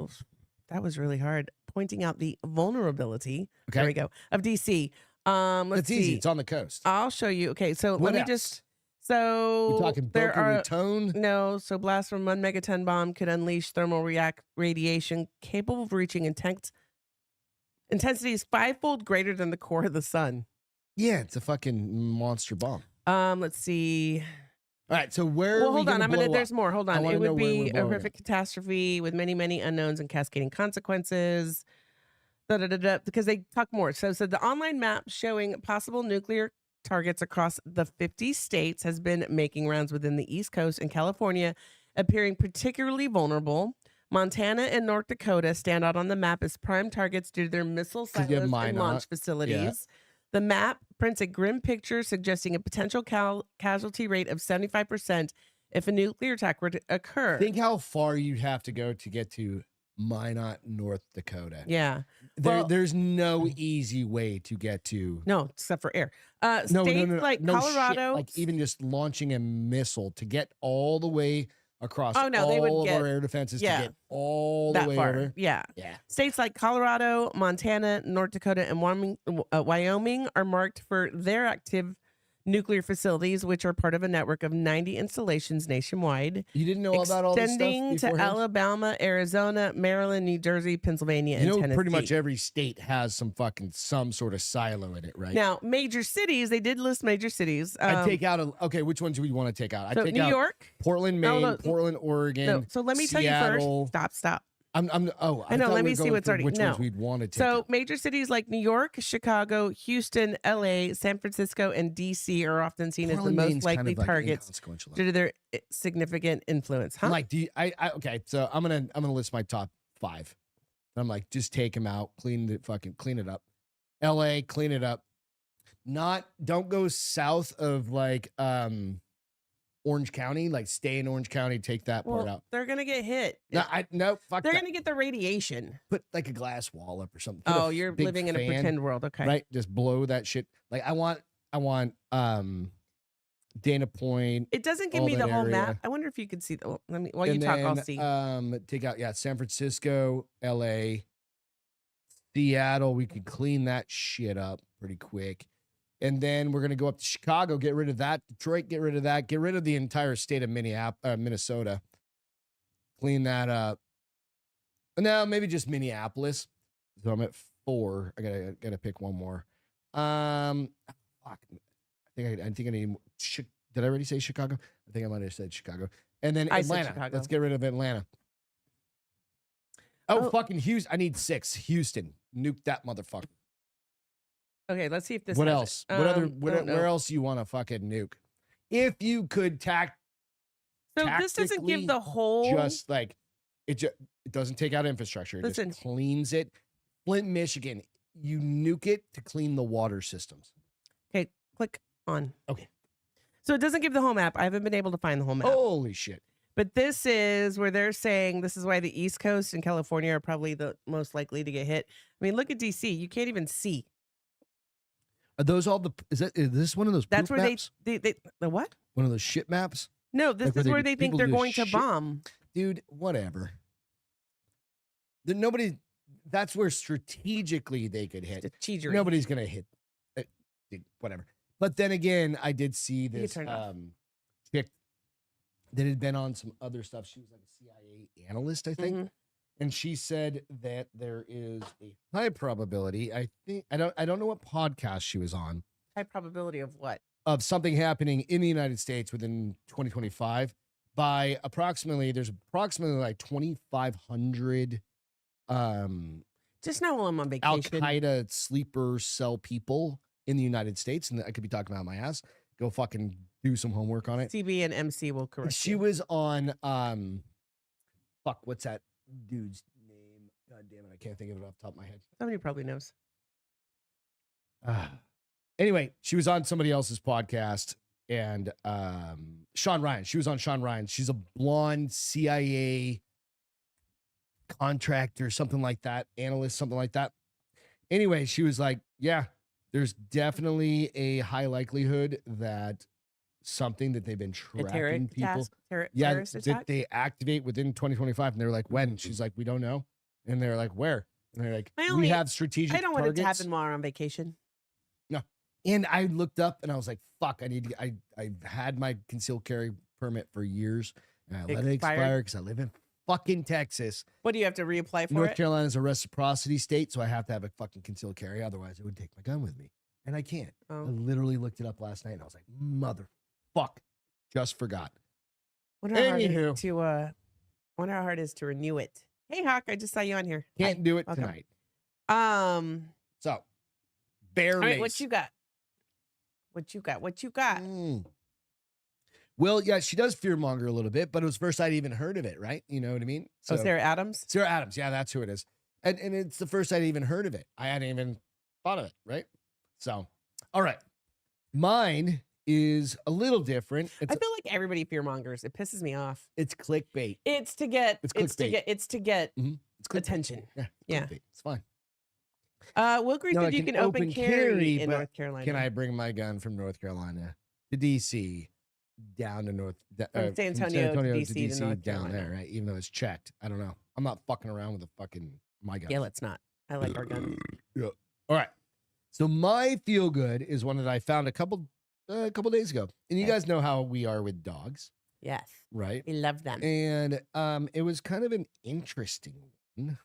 Oof, that was really hard. Pointing out the vulnerability. Okay. There we go. Of DC. Let's It's see. easy. It's on the coast. I'll show you. Okay, so What let me else? just. So We're talking there Boca are Raton. no. So blast from 1 megaton bomb could unleash thermal radiation capable of reaching intensities 5-fold greater than the core of the sun. Yeah, it's a fucking monster bomb. Let's see. All right, so where? Well, are we hold on. gonna blow There's up? more. Hold I on. wanna It know would where be we're a blowing horrific catastrophe with many, many unknowns and cascading consequences. Because they talk more. So the online map showing possible nuclear targets across the 50 states has been making rounds within the East Coast and California, appearing particularly vulnerable. Montana and North Dakota stand out on the map as prime targets due to their missile 'Cause you have silos and Minot. launch facilities. The map prints a grim picture suggesting a potential casualty rate of 75% if a nuclear attack were to occur. Think how far you'd have to go to get to Minot, North Dakota. Yeah. There's no easy way to get to. No, except for air. States No, like no shit. Colorado. Like even just launching a missile to get all the way across Oh, no, they would all of get- our air defenses yeah, to get all the that way far. over. Yeah. Yeah. States like Colorado, Montana, North Dakota, and Wyoming are marked for their active nuclear facilities, which are part of a network of 90 installations nationwide, You didn't know about all this stuff extending to beforehand? Alabama, Arizona, Maryland, New Jersey, Pennsylvania, You and know, Tennessee. pretty much every state has some sort of silo in it, right? Now, major cities, they did list major cities. I take out okay. Which ones do we want to take out? I so take New out York. Portland, No, Maine, no, Portland, Oregon. No, so let me Seattle. tell you first. Stop. I I know, thought let we me were see going what's for already- which no. ones we'd want to take So out. major cities like New York, Chicago, Houston, LA, San Francisco, and DC are often seen Portland, as the Maine's most kind likely of, like, targets inconsequential. due to their significant influence. Huh? I'm like, do you, I okay? So I'm gonna list my top 5. And I'm like, just take them out, clean it up. LA, clean it up. Don't go south of like Orange County. Like stay in Orange County. Take that part well, out. they're gonna get hit. No, fuck They're that. gonna get the radiation. Put like a glass wall up or something. Put Oh, a you're big living in a fan, pretend world. Okay. right? Just blow that shit. Like I want Dana Point. It doesn't give all me the that whole area. map. I wonder if you could see the. Let me while you And talk. I'll then, see. Take out San Francisco, LA, Seattle. We could clean that shit up pretty quick. And then we're gonna go up to Chicago, get rid of that. Detroit, get rid of that. Get rid of the entire state of Minnesota. Clean that up. No, maybe just Minneapolis. So I'm at 4. I gotta pick one more. Fuck. I think I need. Did I already say Chicago? I think I might have said Chicago. And then I said Atlanta. Chicago. Let's get rid of Atlanta. Oh, fucking Houston. I need 6. Houston. Nuke that motherfucker. Okay, let's see if this. What has it. else? What other? I don't know. Where else you want to fucking nuke? If you could So this doesn't tactically, give the whole. just like it doesn't take out infrastructure. It Listen. just cleans it. Flint, Michigan. You nuke it to clean the water systems. Okay, click on. Okay. So it doesn't give the whole map. I haven't been able to find the whole map. Holy shit. But this is where they're saying this is why the East Coast and California are probably the most likely to get hit. I mean, look at DC. You can't even see. Are those all the? Is this one of those? That's proof where maps? they the what? One of those shit maps, No, this Like is where they think people they're do going to shit- bomb. dude. Whatever. That's where strategically they could hit. Strategery. Nobody's gonna hit. Dude, whatever. But then again, I did see can this turn it off. chick that had been on some other stuff. She was like a CIA analyst, I think. Mhm. And she said that there is a high probability. I don't know what podcast she was on, High probability of what? of something happening in the United States within 2025 by there's approximately like 2,500 Just now while I'm on Al vacation. Qaeda sleeper cell people in the United States, and I could be talking about my ass. Go fucking do some homework on it. CB and MC will correct She you. was on fuck, what's that dude's name? God damn it, I can't think of it off the top of my head. Somebody probably knows. Anyway, she was on somebody else's podcast, and Sean Ryan. She was on Sean Ryan. She's a blonde CIA contractor, something like that, analyst, something like that. Anyway, she was like, yeah, there's definitely a high likelihood that something that they've been tracking people. Terrorist that attack? they activate within 2025. And they're like, when? She's like, we don't know. And they're like, where? And they're like, we have strategic I don't want it to targets. happen while we're on vacation. No. And I looked up and I was like, fuck, I've had my concealed carry permit for years. And I let it expire because I live in fucking Texas. What do you have to reapply for North it? Carolina is a reciprocity state, so I have to have a fucking concealed carry. Otherwise, it would take my gun with me. And I can't. I Oh. literally looked it up last night and I was like, motherfuck, just forgot. Wonder how hard it Anywho. is to wonder how hard it is to renew it. Hey Hawk, I just saw you on here. Can't do it Okay. tonight. All So, bear right, mace. what you got? What you got? What you got? Well, yeah, she does fearmonger a little bit, but it was the first I'd even heard of it, right? You know what I mean? So Sarah Adams? Sarah Adams, yeah, that's who it is. And it's the first I'd even heard of it. I hadn't even thought of it, right? So, all right. Mine is a little different. I feel like everybody fearmongers. It pisses me off. It's clickbait. It's to get It's it's to clickbait. get it's to get It's clickbait. attention. Yeah, Yeah. clickbait. It's fine. Wilkery No, I said you can can open open carry carry, in but North Carolina. Can I bring my gun from North Carolina to DC down to From San Antonio to DC to North down Carolina. there, right? Even though it's checked. I don't know. I'm not fucking around with my gun. Yeah, let's not. I like our guns. Yeah. All right. So my feel good is one that I found a couple days ago. And you Okay. guys know how we are with dogs, Yes. right? We love them. And it was kind of an interesting one.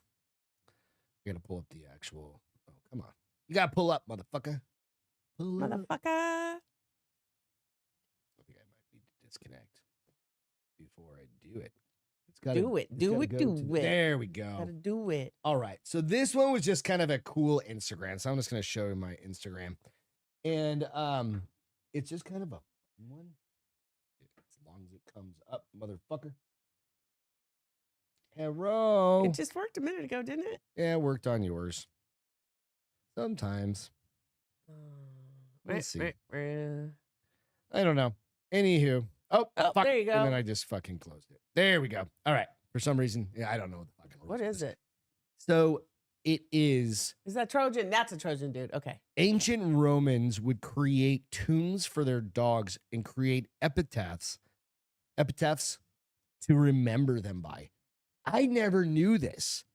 I gotta pull up the actual. Oh, come on. You gotta pull up, motherfucker. Pull up. Motherfucker. I think I might need to disconnect before I do it. It's gotta Do it. it's Do gotta it. go Do to- it. There we go. Gotta do it. All right. So this one was just kind of a cool Instagram. So I'm just going to show you my Instagram. And it's just kind of a fun one. As long as it comes up, motherfucker. Hello. It just worked a minute ago, didn't it? Yeah, it worked on yours. Sometimes. We'll see. I don't know. Anywho. Oh, fuck. there you go. And then I just fucking closed it. There we go. All right. For some reason, yeah, I don't know what the fucking What rules is it? So it is Is that Trojan? That's a Trojan dude. Okay. ancient Romans would create tombs for their dogs and create epitaphs to remember them by. I never knew this.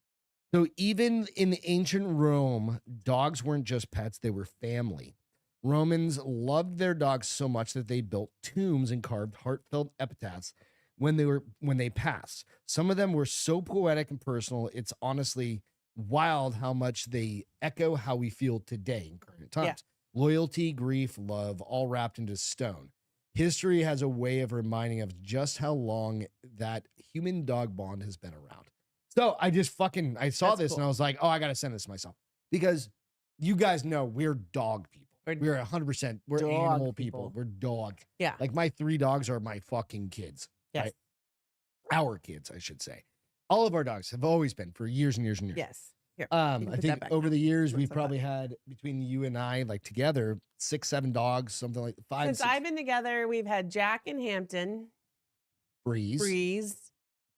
So even in ancient Rome, dogs weren't just pets, they were family. Romans loved their dogs so much that they built tombs and carved heartfelt epitaphs when they passed. Some of them were so poetic and personal, it's honestly wild how much they echo how we feel today in current times. Yeah. Loyalty, grief, love, all wrapped into stone. History has a way of reminding us just how long that human dog bond has been around. So I saw That's this cool. and I was like, oh, I got to send this to myself because you guys know we're dog people. We're 100%. We're dog animal people. people. We're dog. Yeah. Like my 3 dogs are my fucking kids. Yes. Right? Our kids, I should say. All of our dogs have always been for years and years and years. Yes. Here. I can put that think back over now. the years Let's we've have probably had between you and I, like together, 6, 7 dogs, something like 5, Since 6 I've been together, we've had Jack and Hampton, Breeze,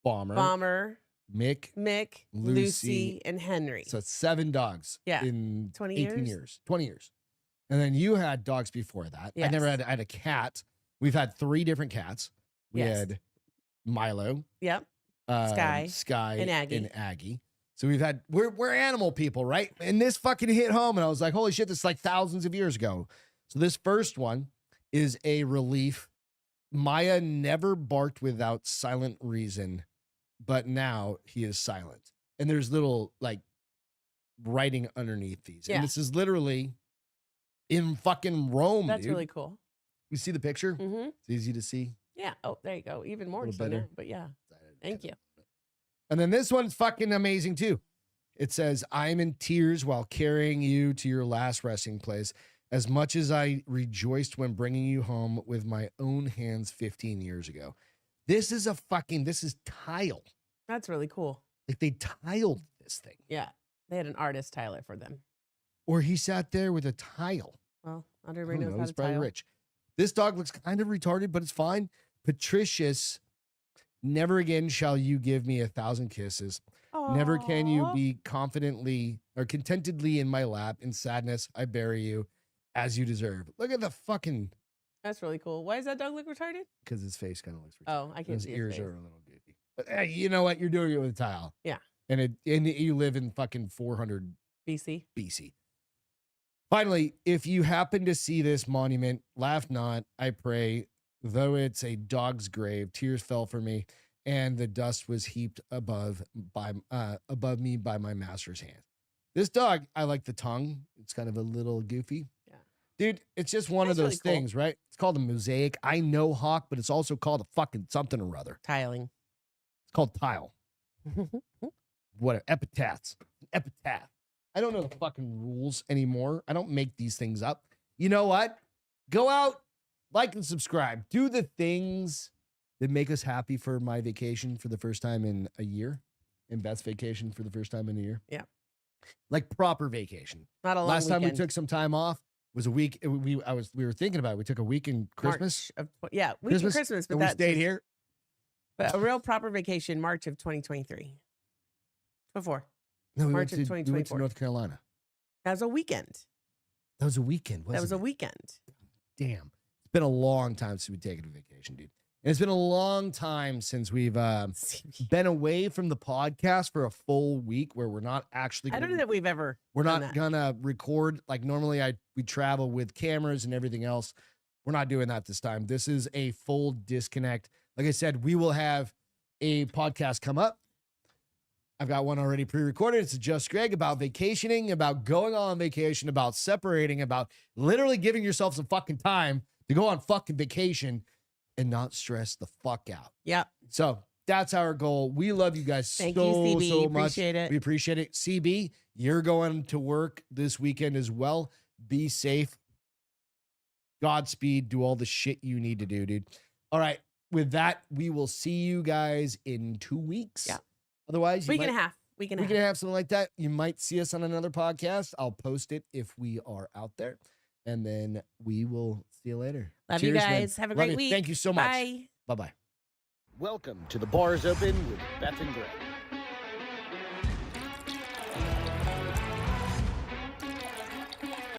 Bomber, Mick, Mick, Lucy, and Henry. So it's 7 dogs. Yeah. In 20 18 years? 20 years. And then you had dogs before that. I never Yes. had a cat. We've had 3 different cats. We Yes. had Milo, Yep. Sky, and Aggie. So we're animal people, right? And this fucking hit home, and I was like, holy shit, this is like thousands of years ago. So this first one is a relief. Maya never barked without silent reason, but now he is silent. And there's little like writing underneath these. Yeah. And this is literally in fucking Rome. That's dude. really cool. You see the picture? Mm-hmm. It's easy to see. Yeah. Oh, there you go. Even more Little so better. now. But yeah. Thank you. And then this one's fucking amazing too. It says, I'm in tears while carrying you to your last resting place, as much as I rejoiced when bringing you home with my own hands 15 years ago. This is tile. That's really cool. Like they tiled this thing. Yeah. They had an artist tile it for them. or he sat there with a tile. Well, not Who everybody knows how knows? to Probably tile. rich. This dog looks kind of retarded, but it's fine. Patricius, never again shall you give me 1,000 kisses. Never can you Aw. be confidently or contentedly in my lap. In sadness, I bury you as you deserve. Look at the fucking, That's really cool. Why does that dog look retarded? because his face kind of looks retarded. Oh, I can't His see his ears face. are a little goofy. But hey, you know what? You're doing it with a tile. Yeah. And you live in fucking 400 BC. BC. Finally, if you happen to see this monument, laugh not, I pray, though it's a dog's grave, tears fell for me, and the dust was heaped above me by my master's hand. This dog, I like the tongue. It's kind of a little goofy. Yeah. Dude, it's just one of That's those really cool. things, right? It's called a mosaic. I know Hawk, but it's also called a fucking something or other. Tiling. It's called tile. What epitaphs? Epitaph. I don't know the fucking rules anymore. I don't make these things up. You know what? Go out, like and subscribe. Do the things that make us happy for my vacation for the first time in a year, and Beth's vacation for the first time in a year. Yeah. Like proper vacation. Not a long Last time we weekend. took some time off was a week. We were thinking about it. We took a week in Christmas. March of, yeah, week of Christmas, but and we that's stayed here. But a real proper vacation, March of 2023. Before. No, we March went of to 2024. North Carolina. That was a weekend. That was a weekend. That was wasn't a it? weekend. Damn. It's been a long time since we've taken a vacation, dude. And it's been a long time since we've been away from the podcast for a full week where we're not actually I don't know that we've ever. we're done not that. gonna record like normally we travel with cameras and everything else. We're not doing that this time. This is a full disconnect. Like I said, we will have a podcast come up. I've got one already pre-recorded. It's Just Greg about vacationing, about going on vacation, about separating, about literally giving yourself some fucking time to go on fucking vacation and not stress the fuck out. Yep. So that's our goal. We love you guys Thank so, you, CB. so much. Appreciate it. We appreciate it. CB, you're going to work this weekend as well. Be safe. Godspeed. Do all the shit you need to do, dude. All right. With that, we will see you guys in 2 weeks. Yeah. Otherwise, you Week might, and a half. Week and a we half. can have something like that. You might see us on another podcast. I'll post it if we are out there. And then we will see you later. Love you Cheers, man. guys. Have a Love great you. week. Thank you so much. Bye. Bye-bye. Welcome to the Bars Open with Beth and Greg.